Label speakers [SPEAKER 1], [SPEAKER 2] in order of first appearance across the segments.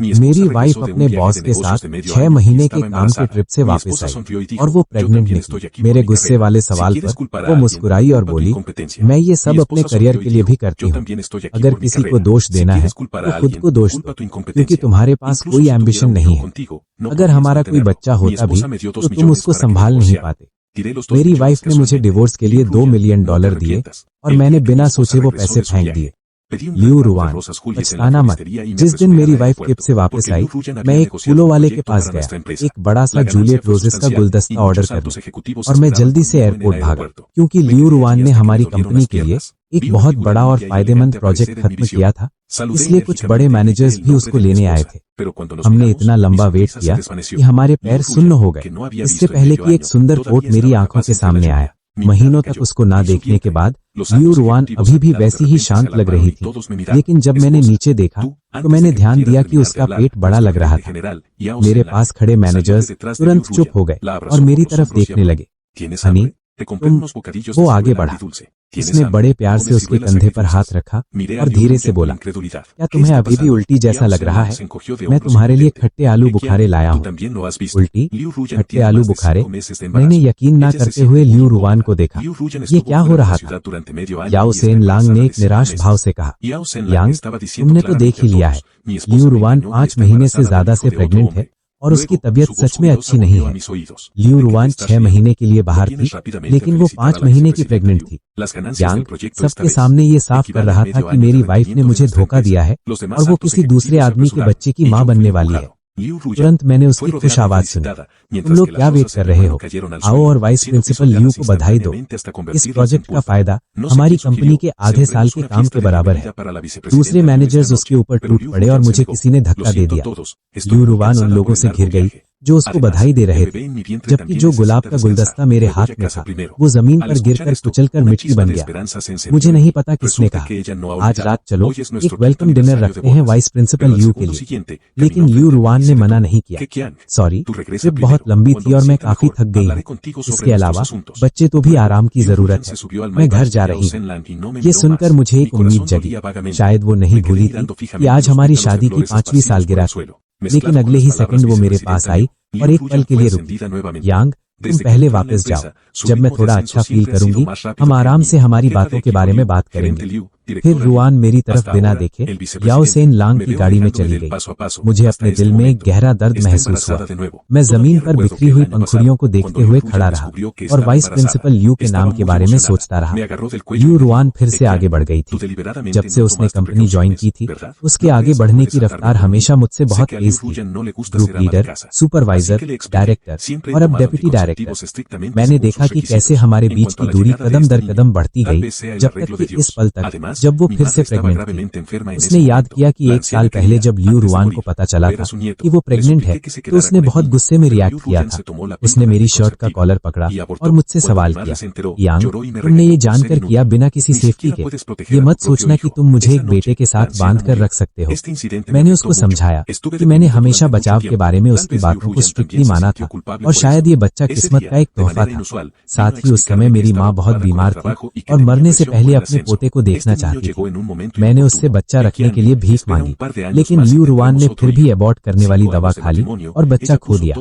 [SPEAKER 1] मेरी वाइफ अपने बॉस के साथ 6 महीने के काम के ट्रिप से वापस आई और वो प्रेग्नेंट निकली। मेरे गुस्से वाले सवाल पर वो मुस्कुराई और बोली, मैं ये सब अपने करियर के लिए भी करती हूँ। अगर किसी को दोष देना है तो खुद को दोष दो, क्योंकि तुम्हारे पास कोई एम्बिशन नहीं है। अगर हमारा कोई बच्चा होता भी तो तुम उसको संभाल नहीं पाते। मेरी वाइफ ने मुझे डिवोर्स के लिए $2 मिलियन दिए और मैंने बिना सोचे वो पैसे फेंक दिए। लियू रुआन, पछताना मत। जिस दिन मेरी वाइफ केप से वापस आई, मैं एक फूलों वाले के पास गया, एक बड़ा सा जूलियट रोजेस का गुलदस्ता ऑर्डर कर और मैं जल्दी से एयरपोर्ट भागा, क्योंकि लियू रुआन ने हमारी कंपनी के लिए एक बहुत बड़ा और फायदेमंद प्रोजेक्ट खत्म किया था, इसलिए कुछ बड़े मैनेजर्स भी उसको लेने आए थे। हमने इतना लंबा वेट किया कि हमारे पैर सुन्न हो गए, इससे पहले कि एक सुंदर कोट मेरी आंखों के सामने आया। महीनों तक उसको ना देखने के बाद लियू रुआन अभी भी वैसी ही शांत लग रही थी, लेकिन जब मैंने नीचे देखा तो मैंने ध्यान दिया कि उसका पेट बड़ा लग रहा था। मेरे पास खड़े मैनेजर्स तुरंत चुप हो गए और मेरी तरफ देखने लगे। हनी, वो आगे बढ़ा। उसने बड़े प्यार से उसके कंधे पर हाथ रखा और धीरे से बोला, क्या तुम्हें अभी भी उल्टी जैसा लग रहा है? मैं तुम्हारे लिए खट्टे आलू बुखारे लाया हूँ। उल्टी, खट्टे आलू बुखारे? मैंने यकीन ना करते हुए लियू रुआन को देखा। ये क्या हो रहा था? याओ सेन लांग ने एक निराश भाव से कहा, यांग, तुमने तो देख ही लिया है। लियू रुआन 5 महीने से ज्यादा से प्रेग्नेंट है और उसकी तबीयत सच में अच्छी नहीं है। लियू रुआन 6 महीने के लिए बाहर थी, लेकिन वो 5 महीने की प्रेग्नेंट थी। यांग सबके सामने ये साफ कर रहा था कि मेरी वाइफ ने मुझे धोखा दिया है और वो किसी दूसरे आदमी के बच्चे की मां बनने वाली है। तुरंत मैंने उसकी खुश आवाज सुनी, तुम लोग क्या वेट कर रहे हो? आओ और वाइस प्रिंसिपल लियू को बधाई दो। इस प्रोजेक्ट का फायदा हमारी कंपनी के आधे साल के काम के बराबर है। दूसरे मैनेजर्स उसके ऊपर टूट पड़े और मुझे किसी ने धक्का दे दिया। लियू रुआन उन लोगों से घिर गई जो उसको बधाई दे रहे थे, जबकि जो गुलाब का गुलदस्ता मेरे हाथ में था वो जमीन पर गिरकर कुचलकर मिट्टी बन गया। मुझे नहीं पता किसने कहा, आज रात चलो एक वेलकम डिनर रखते हैं वाइस प्रिंसिपल लियू के लिए, लेकिन लियू रुआन ने मना नहीं किया। सॉरी, ट्रिप बहुत लंबी थी और मैं काफी थक गई हूँ। इसके अलावा बच्चे तो भी आराम की जरूरत है। मैं घर जा रही हूँ। ये सुनकर मुझे एक उम्मीद जगी। शायद वो नहीं भूली थी कि आज हमारी शादी की 5वीं सालगिरह थी। लेकिन अगले ही सेकंड वो मेरे पास आई और एक पल के लिए रुकी। यांग, तुम पहले वापस जाओ। जब मैं थोड़ा अच्छा फील करूंगी हम आराम से हमारी बातों के बारे में बात करेंगे। फिर रुआन मेरी तरफ बिना देखे याओ सेन लांग की गाड़ी में चली गई। मुझे अपने दिल में एक गहरा दर्द महसूस हुआ। मैं जमीन पर बिखरी हुई पंखुड़ियों को देखते हुए खड़ा रहा और वाइस प्रिंसिपल लियू के नाम के बारे में सोचता रहा। लियू रुआन फिर से आगे बढ़ गई थी। जब से उसने कंपनी ज्वाइन की थी उसके आगे बढ़ने की रफ्तार हमेशा मुझसे बहुत तेज थी। ग्रुप लीडर, सुपरवाइजर, डायरेक्टर और अब डेप्यूटी डायरेक्टर। मैंने देखा कि कैसे हमारे बीच की दूरी कदम दर कदम बढ़ती गई, जब तक कि इस पल तक जब वो फिर से प्रेग्नेंट थी। उसने याद किया कि 1 साल पहले जब लियू रुआन को पता चला था कि वो प्रेग्नेंट है तो उसने बहुत गुस्से में रिएक्ट किया था। उसने मेरी शर्ट का कॉलर पकड़ा और मुझसे सवाल किया, यांग, तुमने ये जानकर किया बिना किसी सेफ्टी के? ये मत सोचना कि तुम मुझे एक बेटे के साथ बांध कर रख सकते हो। मैंने उसको समझाया कि मैंने हमेशा बचाव के बारे में उसकी बातों को स्ट्रिक्टली माना था और शायद ये बच्चा किस्मत का एक तोहफा था। साथ ही उस समय मेरी माँ बहुत बीमार थी और मरने से पहले अपने पोते को देखना चाहती थी। मैंने उससे बच्चा रखने के लिए भीख मांगी, लेकिन लियू रुआन ने फिर भी अबॉर्ट करने वाली दवा खा ली और बच्चा खो दिया।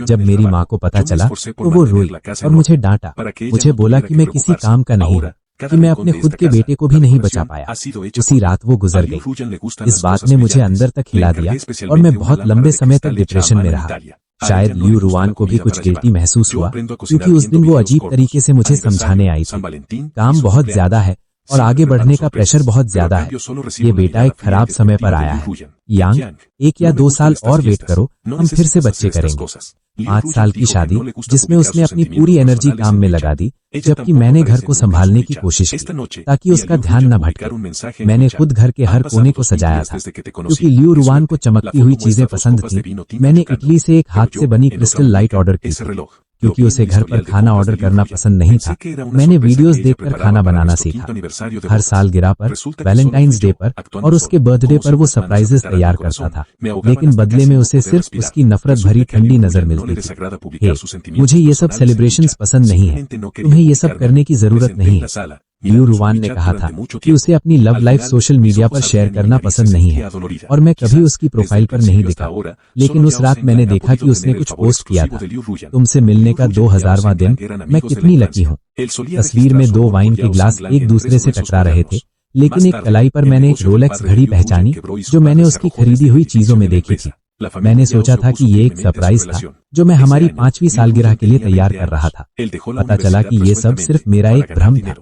[SPEAKER 1] जब मेरी माँ को पता चला तो वो रोई और मुझे डांटा। मुझे बोला कि मैं किसी काम का नहीं हूँ, कि मैं अपने खुद के बेटे को भी नहीं बचा पाया। उसी रात वो गुजर गई। इस बात ने मुझे अंदर तक हिला दिया और मैं बहुत लंबे समय तक डिप्रेशन में रहा। शायद लियू रुआन को भी कुछ गिल्टी महसूस हुआ, क्योंकि उस दिन वो अजीब तरीके से मुझे समझाने आई थी। काम बहुत ज्यादा है और आगे बढ़ने का प्रेशर बहुत ज्यादा है। ये बेटा एक खराब समय पर आया है। यांग, 1 या 2 साल और वेट करो, हम फिर से बच्चे करेंगे। 5 साल की शादी जिसमें उसने अपनी पूरी एनर्जी काम में लगा दी, जबकि मैंने घर को संभालने की कोशिश की ताकि उसका ध्यान न भटके। मैंने खुद घर के हर कोने को सजाया था, क्योंकि लियू रुआन को चमकती हुई चीजें पसंद थीं। मैंने इटली से एक हाथ से बनी क्रिस्टल लाइट ऑर्डर की, क्योंकि उसे घर पर खाना ऑर्डर करना पसंद नहीं था। मैंने वीडियोस देखकर खाना बनाना सीखा। हर सालगिरह पर, वैलेंटाइंस डे पर और उसके बर्थडे पर वो सरप्राइजेस तैयार करता था, लेकिन बदले में उसे सिर्फ उसकी नफरत भरी ठंडी नजर मिलती थी। मुझे ये सब सेलिब्रेशंस पसंद नहीं है। तुम्हें ये सब करने की जरूरत नहीं है। लियू रुवान ने कहा था कि उसे अपनी लव लाइफ सोशल मीडिया पर शेयर करना पसंद नहीं है और मैं कभी उसकी प्रोफाइल पर नहीं दिखा, लेकिन उस रात मैंने देखा कि उसने कुछ पोस्ट किया था, तुमसे मिलने का 2000वां दिन, मैं कितनी लकी हूँ। तस्वीर में 2 वाइन के ग्लास एक दूसरे से टकरा रहे थे, लेकिन एक कलाई पर मैंने एक रोलेक्स घड़ी पहचानी जो मैंने उसकी खरीदी हुई चीजों में देखी थी। मैंने सोचा था कि ये एक सरप्राइज था जो मैं हमारी 5वीं सालगिरह के लिए तैयार कर रहा था। पता चला कि ये सब सिर्फ मेरा एक भ्रम था।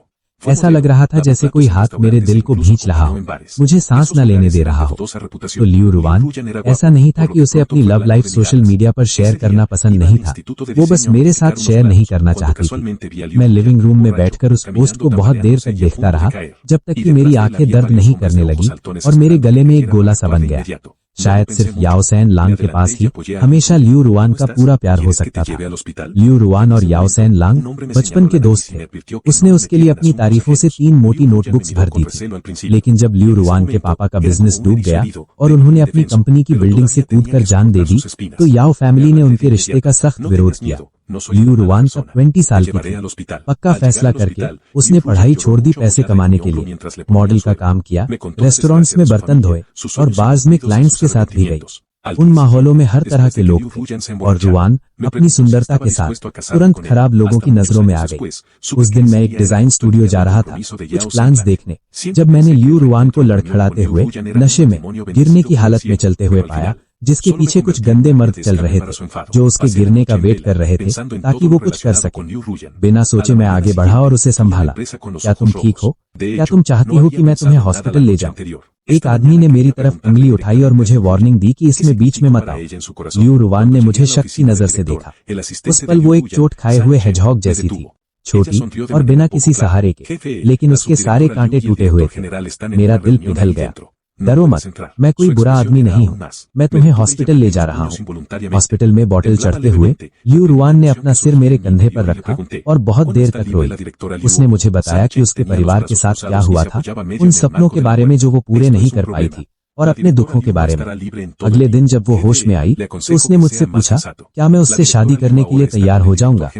[SPEAKER 1] ऐसा लग रहा था जैसे कोई हाथ मेरे दिल को भींच रहा हो, मुझे सांस न लेने दे रहा हो। तो लियू रुवान, ऐसा नहीं था कि उसे अपनी लव लाइफ सोशल मीडिया पर शेयर करना पसंद नहीं था, वो बस मेरे साथ शेयर नहीं करना चाहती थी। मैं लिविंग रूम में बैठकर उस पोस्ट को बहुत देर तक देखता रहा, जब तक कि मेरी आंखें दर्द नहीं करने लगी और मेरे गले में एक गोला सा बन गया। शायद सिर्फ याओ सैन लांग के पास ही हमेशा लियू रुवान का पूरा प्यार हो सकता था। लियू रुवान और याओ सैन लांग बचपन के दोस्त थे। उसने उसके लिए अपनी तारीफों से 3 मोटी नोटबुक्स भर दी थी, लेकिन जब लियू रुवान के पापा का बिजनेस डूब गया और उन्होंने अपनी कंपनी की बिल्डिंग से कूदकर जान दे दी, तो याओ फैमिली ने उनके रिश्ते का सख्त विरोध किया। लियू रुवान तब 20 साल की थी। पक्का फैसला करके उसने पढ़ाई छोड़ दी पैसे कमाने के लिए। मॉडल का काम किया, रेस्टोरेंट्स में बर्तन धोए और बार्स में क्लाइंट्स के साथ भी गई। उन माहौलों में हर तरह के लोग थे और रुवान अपनी सुंदरता के साथ तुरंत खराब लोगों की नजरों में आ गई। उस दिन मैं एक डिजाइन स्टूडियो जा रहा था कुछ प्लान्स देखने, जब मैंने लियू रुवान को लड़खड़ाते हुए, नशे में, गिरने की हालत में चलते हुए पाया, जिसके पीछे कुछ गंदे मर्द चल रहे थे जो उसके गिरने का वेट कर रहे थे ताकि वो कुछ कर सके। बिना सोचे मैं आगे बढ़ा और उसे संभाला। क्या तुम ठीक हो? क्या तुम चाहती हो कि मैं तुम्हें हॉस्पिटल ले जाऊं? एक आदमी ने मेरी तरफ उंगली उठाई और मुझे वार्निंग दी कि इसमें बीच में मत आओ। लियू रुवान ने मुझे शक की नजर से देखा। उस पल वो एक चोट खाए हुए हेजहॉग जैसी थी, छोटी और बिना किसी सहारे के, लेकिन उसके सारे कांटे टूटे हुए थे। मेरा दिल पिघल गया। डरो मत, मैं कोई बुरा आदमी नहीं हूँ, मैं तुम्हें हॉस्पिटल ले जा रहा हूँ। हॉस्पिटल में बॉटल चढ़ते हुए लियू रुवान ने अपना सिर मेरे कंधे पर रखा और बहुत देर तक रोई। उसने मुझे बताया कि उसके परिवार के साथ क्या हुआ था, उन सपनों के बारे में जो वो पूरे नहीं कर पाई थी और अपने दुखों के बारे में। अगले दिन जब वो होश में आई तो उसने मुझसे पूछा क्या मैं उससे शादी करने के लिए तैयार हो जाऊंगा।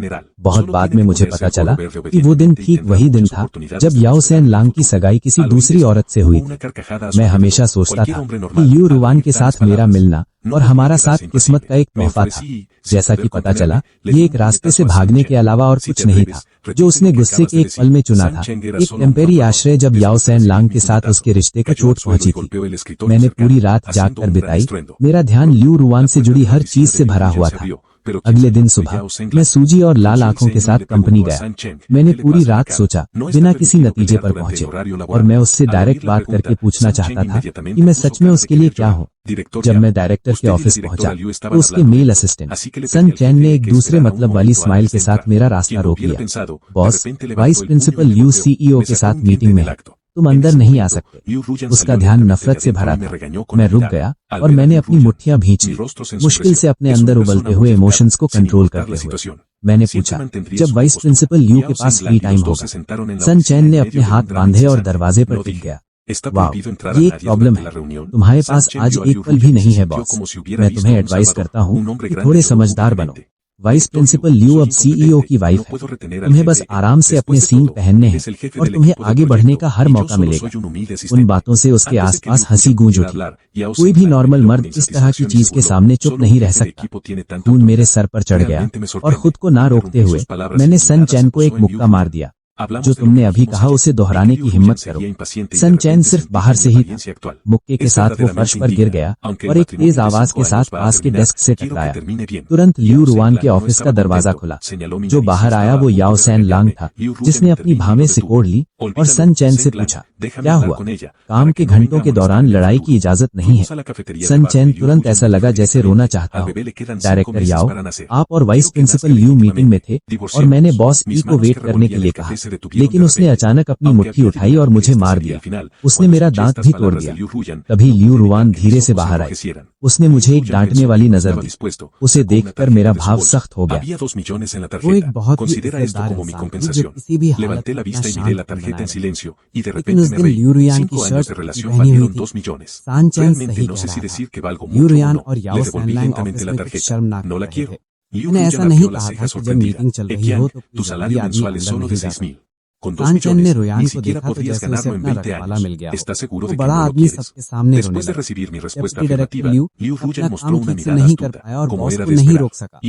[SPEAKER 1] बहुत बाद में मुझे पता चला कि वो दिन ठीक वही दिन था जब याओ सैन लांग की सगाई किसी दूसरी औरत से हुई थी। मैं हमेशा सोचता था कि लियू रुवान के साथ मेरा मिलना और हमारा साथ किस्मत का एक तोहफा था। जैसा कि पता चला, ये एक रास्ते से भागने के अलावा और कुछ नहीं था जो उसने गुस्से के एक पल में चुना था, एक टेम्परेरी आश्रय जब याओ सैन लांग के साथ उसके रिश्ते को चोट पहुंची थी। मैंने पूरी रात जागकर बिताई, मेरा ध्यान लियू रुवान से जुड़ी हर चीज से भरा हुआ था। अगले दिन सुबह मैं सूजी और लाल आंखों के साथ कंपनी गया। मैंने पूरी रात सोचा, बिना किसी नतीजे पर पहुंचे, और मैं उससे डायरेक्ट बात करके पूछना चाहता था कि मैं सच में उसके लिए क्या हूँ। जब मैं डायरेक्टर के ऑफिस पहुंचा तो उसके मेल असिस्टेंट सन चैन ने एक दूसरे मतलब वाली स्माइल के साथ मेरा रास्ता रोक लिया। Boss, vice principal Liu CEO के साथ मीटिंग में है, तुम अंदर नहीं आ सकते। उसका ध्यान नफरत से भरा था। मैं रुक गया और मैंने अपनी मुट्ठियां भींच ली, मुश्किल से अपने अंदर उबलते हुए इमोशंस को कंट्रोल करते हुए। मैंने पूछा, जब वाइस प्रिंसिपल लियू के पास फ्री टाइम होगा? सन चैन ने अपने हाथ बांधे और दरवाजे पर टिक गया। वाह, ये एक प्रॉब्लम है, तुम्हारे पास आज एक पल भी नहीं है बॉस। मैं तुम्हें एडवाइस करता हूँ कि थोड़े समझदार बनो। वाइस प्रिंसिपल लियू अब सीईओ की वाइफ है, तुम्हें बस आराम से अपने सीन पहनने हैं और तुम्हें आगे बढ़ने का हर मौका मिलेगा। उन बातों से उसके आसपास हंसी गूंज उठी। कोई भी नॉर्मल मर्द इस तरह की चीज के सामने चुप नहीं रह सकता। खून मेरे सर पर चढ़ गया और खुद को ना रोकते हुए मैंने सन चैन को एक मुक्का मार दिया। जो तुमने अभी कहा उसे दोहराने की हिम्मत करो। सन चैन सिर्फ बाहर से ही था। मुक्के के साथ वो फर्श पर गिर गया और एक तेज आवाज के साथ पास के डेस्क से टकराया। तुरंत लियू रुवान के ऑफिस का दरवाजा खुला। जो बाहर आया वो याओ सैन लांग था, जिसने अपनी भावें सिकोड़ ली और सन चैन से पूछा, क्या हुआ? काम के घंटों के दौरान लड़ाई की इजाजत नहीं है। सन चैन तुरंत ऐसा लगा जैसे रोना चाहता हो। डायरेक्टर याओ, आप और वाइस प्रिंसिपल लियू मीटिंग में थे और मैंने बॉस ई को वेट करने के लिए कहा, लेकिन उसने अचानक अपनी मुट्ठी उठाई और मुझे मार दिया। उसने मेरा दांत भी तोड़ दिया। तभी लियू रुवान धीरे से बाहर आए। उसने मुझे एक डांटने वाली नजर दी। उसे देखकर मेरा भाव सख्त हो गया।
[SPEAKER 2] वो एक बहुत ही इज्जतदार इंसान थी जो किसी भी हालत में अपना शांत बनाए रखे। लेकिन उस दिन लियू रुयान की शर्ट पहनी हुई थी। सान चैन सही कह रहा था। लियू रुयान और याओ सैन लांग ऑफिस में कुछ शर्मनाक लग रहे थे। मैंने ऐसा नहीं कहा था कि जब मीटिंग चल रही हो तो कोई आदमी अंदर नहीं जा सकता। सांचेन ने रुयान को देखा तो जैसे उसे अपना रखवाला मिल गया हो। वो बड़ा आदमी सबके सामने रोने लगा। डेप्यूटी डायरेक्टर लियू अपना काम ठीक से नहीं कर पाया और बॉस को नहीं रोक सका।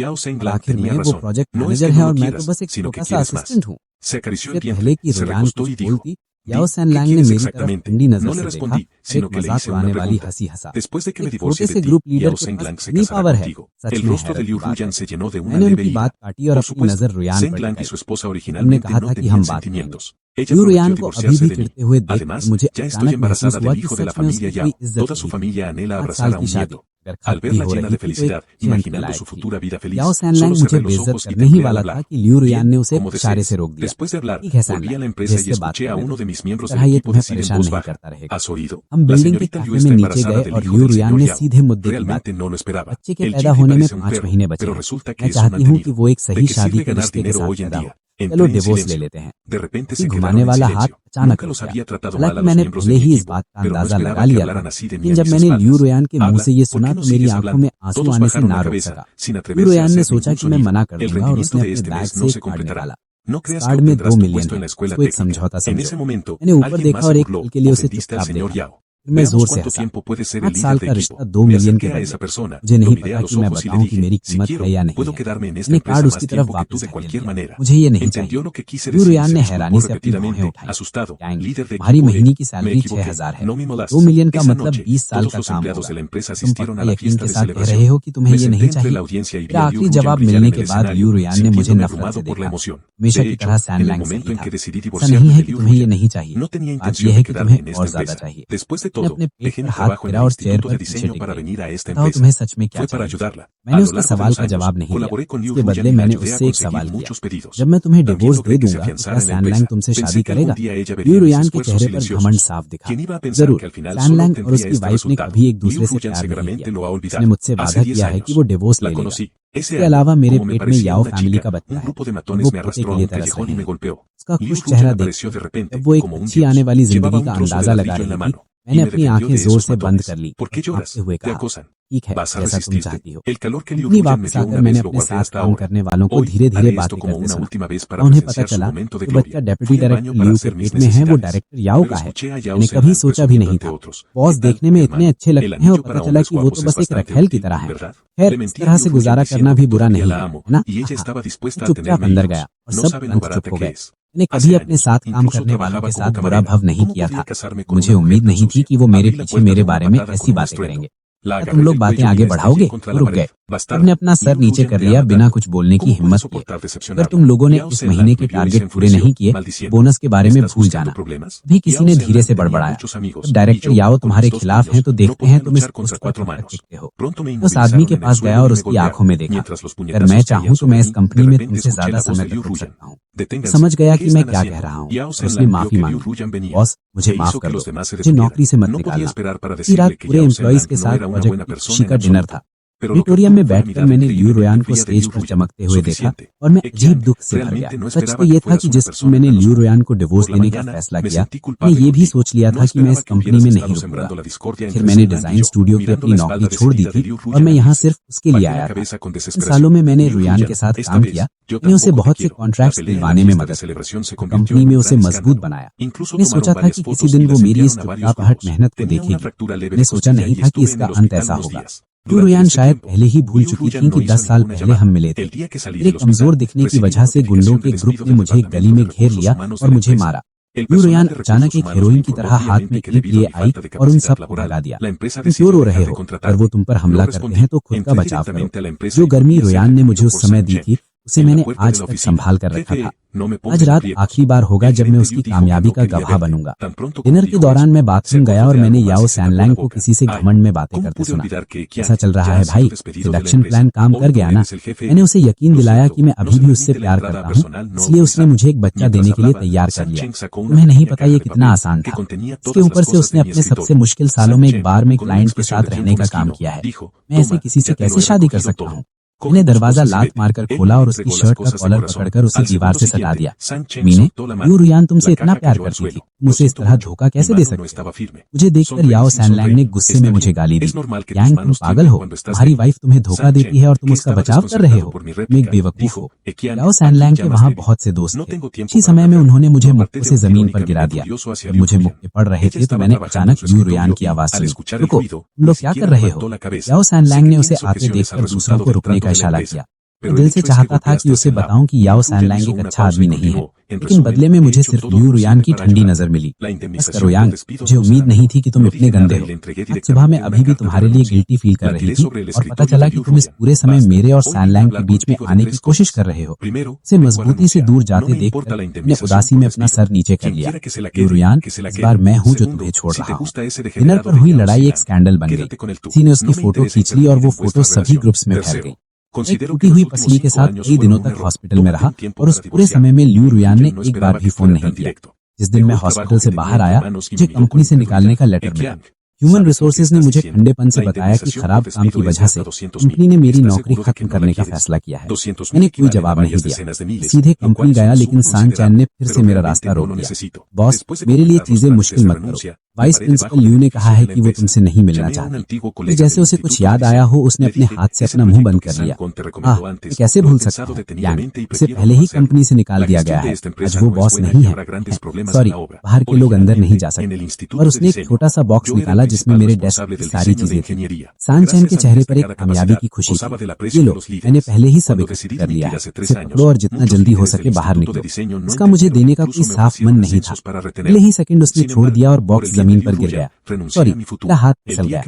[SPEAKER 2] आखिर में वो प्रोजेक्ट मैनेजर है और मैं तो बस एक छोटा सा असिस्टेंट हूँ। इससे पहले की रुयान कुछ बोलती, याओ सैन लैंग ने मेरी तरफ ठंडी नजर से देखा, एक मजाक उड़ाने वाली हंसी हंसा। एक छोटे से ग्रुप लीडर के पास इतनी पावर है, सच में हैरत की बात है। मैंने उनकी बात काटी और अपनी नजर रुयान पर टिकाई। हमने कहा था कि हम बात करेंगे। लियू रुयान को अभी भी चिढ़ते हुए देखकर मुझे अचानक महसूस हुआ कि सच में उसकी कोई इज्जत हुई। 8 साल की शादी, अगर खाली हो रही थी तो एक चैन के लायक थी। याओ सैन लैंग मुझे बेइज्जत करने ही वाला था कि लियू रुयान ने उसे इशारे से रोक दिया। ठीक है सैन लैंग, जिससे बात करें, तरह ये तुम्हें परेशान नहीं करता रहेगा। हम बिल्डिंग के कैफे में नीचे गए और लियू रुयान ने सीधे मुद्दे की बात की। बच्चे के पैदा होने में 5 महीने बचे हैं। मैं चाहती हूँ कि वो एक सही शादी के रिश्ते के साथ पैदा हो। चलो डिवोर्स ले लेते हैं। घुमाने वाला हाथ अचानक रुक गया। हालांकि मैंने पहले ही इस बात का अंदाजा लगा लिया था, लेकिन जब मैंने लियू रुयान के मुंह से ये सुना तो मेरी आंखों में आंसू आने से ना रोक सका। लियू रुयान ने सोचा कि मैं मना कर दूंगा और उसने अपने बैग से एक कार्ड निकाला। कार्ड में 2 मिलियन है। उसको एक समझौता समझो। मैंने ऊपर देखा और एक पल के लिए उसे चुपचाप देखा। मैं जोर से हंसा। 8 साल का रिश्ता 2 मिलियन के बदले। मुझे नहीं पता कि मैं बताऊं कि मेरी कीमत है या नहीं है। मैंने कार्ड उसकी तरफ वापस भेज दिया। मुझे ये नहीं चाहिए। लियू रुयान ने हैरानी से अपनी भौहें उठाई। तुम्हारी महीने की सैलरी 6,000 है। 2 मिलियन का मतलब 20 साल का काम होगा। तुम पक्का यकीन के साथ कह रहे हो कि तुम्हें ये नहीं चाहिए? क्या आखिरी जवाब मिलने के बाद लियू रुयान ने मुझे नफरत से देखा। हमेशा की तरह सैन लैंग सही था। ऐसा नहीं है कि तुम्हें ये नहीं चाहिए, बात यह है कि तुम्हें और ज्यादा चाहिए। मैंने अपने पेट पर हाथ फेरा और चेयर पर पीछे टेक गई। बताओ तुम्हें सच में क्या चाहिए? मैंने उसके सवाल का जवाब नहीं दिया। इसके बदले मैंने उससे एक सवाल किया, जब मैं तुम्हें डिवोर्स दे दूंगा तो क्या सैन लैंग तुमसे शादी करेगा? लियू रुयान के चेहरे पर घमंड साफ दिखा। जरूर, सैन लैंग और उसकी वाइफ ने कभी एक दूसरे से प्यार नहीं किया। उसने मुझसे वादा किया है कि वो डिवोर्स ले लेगा। इसके अलावा मेरे पेट में याओ फैमिली का बच्चा है, वो पोते के लिए तरस रहे हैं। उसका खुश चेहरा देखकर जब वो एक अच्छी आने वाली जिंदगी का अंदाजा लगा रही थी, मैंने अपनी आंखें जोर से बंद कर ली। भागते हुए कहा, ठीक है, जैसा तुम चाहती हो। कंपनी वापस आकर मैंने अपने साथ काम करने वालों को धीरे धीरे बातें करते सुना। उन्हें पता चला कि बच्चा डेप्यूटी डायरेक्टर लियू के पेट में है, वो डायरेक्टर याओ का है। मैंने कभी सोचा भी नहीं था। बॉस देखने में इतने अच्छे लगते हैं और पता चला कि वो तो बस एक रखेल की तरह है। खैर, इस तरह से गुजारा करना भी बुरा नहीं है ना? चुपचाप अंदर गया और सब तुरंत चुप हो गए। मैंने कभी अपने साथ काम करने वालों के साथ बुरा भाव नहीं किया था। मुझे उम्मीद नहीं थी कि वो मेरे पीछे मेरे बारे में ऐसी बातें करेंगे। क्या तुम लोग बातें आगे बढ़ाओगे? वो रुक गए। सबने अपना सर नीचे कर लिया बिना कुछ बोलने की हिम्मत किए। अगर तुम लोगों ने इस महीने के टारगेट पूरे नहीं किए, बोनस के बारे में भूल जाना। अभी किसी ने धीरे से बड़बड़ाया, तो डायरेक्टर याओ तुम्हारे खिलाफ हैं तो देखते हैं तुम इस पोस्ट पर कब तक टिकते हो। उस आदमी के पास गया और उसकी आंखों में देखा। अगर मैं चाहूँ तो मैं इस कंपनी में तुमसे ज्यादा समय तक रुक सकता हूँ। समझ गया कि मैं क्या कह रहा हूँ। उसने माफी मांगी। बॉस, मुझे माफ कर दो, मुझे नौकरी से मत निकालना। इसी रात पूरे एम्प्लॉइज के साथ प्रोजेक्ट की खुशी का डिनर था। विक्टोरिया में बैठकर मैंने लियू रुयान को स्टेज पर चमकते हुए देखा और मैं अजीब दुख से भर गया। सच तो ये था कि जिस दिन मैंने लियू रुयान को डिवोर्स देने का फैसला किया, मैं ये भी सोच लिया था कि मैं इस कंपनी में नहीं रुकूंगा। फिर मैंने डिजाइन स्टूडियो की अपनी नौकरी छोड़ दी थी और मैं यहाँ सिर्फ उसके लिए आया था। इन सालों में मैंने रुयान के साथ काम किया। मैंने उसे बहुत से कॉन्ट्रैक्ट्स दिलवाने में मदद की, कंपनी में उसे मजबूत बनाया। मैंने सोचा था कि किसी दिन वो मेरी इस चुपचापहट मेहनत को देखेगी। मैंने सोचा नहीं था कि इसका अंत ऐसा होगा। लियू रुयान शायद पहले ही भूल चुकी थी कि 10 साल पहले हम मिले थे। मेरे कमजोर दिखने की वजह से गुंडों के ग्रुप ने मुझे एक गली में घेर लिया और मुझे मारा। लियू रुयान अचानक एक हीरोइन की तरह हाथ में क्लिप लिए आई और उन सब को भगा दिया। तुम क्यों रो रहे हो? अगर वो तुम पर हमला करते हैं तो खुद का बचाव करो। जो गर्मी रुयान ने मुझे उस समय दी थी उसे मैंने आज तक संभाल कर रखा था। आज रात आखिरी बार होगा जब मैं उसकी कामयाबी का गवाह बनूंगा। डिनर के दौरान मैं बाथरूम गया और मैंने याओ सैन लैंग को किसी से घमंड में बातें करते सुना। ऐसा चल रहा है भाई, रिडक्शन प्लान काम कर गया ना? मैंने उसे यकीन दिलाया कि मैं अभी भी उससे प्यार करता हूँ, इसलिए उसने मुझे एक बच्चा देने के लिए तैयार कर लिया। तुम्हें नहीं पता ये कितना आसान था। इसके ऊपर से उसने अपने सबसे मुश्किल सालों में एक बार में क्लाइंट के साथ रहने का काम किया है। मैं ऐसे किसी से कैसे शादी कर सकता हूँ? मैंने दरवाजा लात मारकर खोला और उसकी शर्ट का कॉलर पकड़कर उसे दीवार से सटा दिया। मीने, यू रुयान तुमसे इतना प्यार करती थी, मुझे इस तरह धोखा कैसे दे सकते हो? मुझे देखकर याओ सैनलैंग ने गुस्से में मुझे गाली दी। यांग, तुम पागल हो, तुम्हारी वाइफ तुम्हें धोखा देती है और तुम उसका बचाव कर रहे हो, तुम एक बेवकूफ हो। याओ सैनलैंग के वहाँ बहुत से दोस्त थे। इसी समय में उन्होंने मुझे मुक्के से जमीन पर गिरा दिया। जब मुझे मुक्के पड़ रहे थे तो मैंने अचानक यू रुयान की आवाज सुनी, रुको, तुम लोग क्या कर रहे हो? याओ सैनलैंग ने उसे आते देखकर दूसरों को रुकने का इशारा किया। मैं दिल से चाहता था कि उसे बताऊं कि याओ सैनलैंग एक अच्छा आदमी नहीं है, लेकिन बदले में मुझे सिर्फ यू रुयान की ठंडी नजर मिली। बस करो यांग, मुझे उम्मीद नहीं थी कि तुम इतने गंदे हो। आज सुबह मैं अभी भी तुम्हारे लिए गिल्टी फील कर रही थी और पता चला कि तुम इस पूरे समय मेरे और सैनलैंग के बीच में आने की कोशिश कर रहे हो। उसे मजबूती से दूर जाते देखकर मैंने उदासी में अपना सर नीचे कर लिया। यू रुयान, इस बार मैं हूँ जो तुम्हें छोड़ रहा हूँ। डिनर पर हुई लड़ाई एक स्कैंडल बन गई। किसी ने उसकी फोटो खींच ली और वो फोटो सभी ग्रुप्स में फैल गई। एक टूटी हुई पसली के साथ कई दिनों तक हॉस्पिटल में रहा और उस पूरे समय में ल्यू रुयान ने एक बार भी फोन नहीं किया। जिस दिन मैं हॉस्पिटल से बाहर आया, मुझे कंपनी से निकालने का लेटर मिला। ह्यूमन रिसोर्सेज ने मुझे ठंडेपन से बताया कि खराब काम की वजह से कंपनी ने मेरी नौकरी खत्म करने का फैसला किया है। मैंने कोई जवाब नहीं दिया, सीधे कंपनी गया, लेकिन सान चैन ने फिर से मेरा रास्ता रोक दिया। बॉस, मेरे लिए चीजें मुश्किल मत करो। वाइस प्रिंसिपल ल्यू ने कहा है कि वो तुमसे नहीं मिलना चाहती। फिर जैसे उसे कुछ याद आया हो, उसने अपने हाथ से अपना मुंह बंद कर लिया। मैं कैसे भूल सकता हूँ यांग, उसे पहले ही कंपनी से निकाल दिया गया है। आज वो बॉस नहीं है। सॉरी, बाहर के लोग अंदर नहीं जा सकते। और उसने एक छोटा सा बॉक्स निकाला जिसमें मेरे डेस्क की सारी चीजें थी। सान चैन के चेहरे पर एक कामयाबी की खुशी थी। ये लो, मैंने पहले ही सब एकत्रित कर लिया है। इसे पकड़ो और जितना जल्दी हो सके बाहर निकलो। उसका मुझे देने का कोई साफ मन नहीं था। पहले ही सेकंड उसने छोड़ दिया और बॉक्स जमीन पर गिर गया। सॉरी, मेरा हाथ फिसल गया।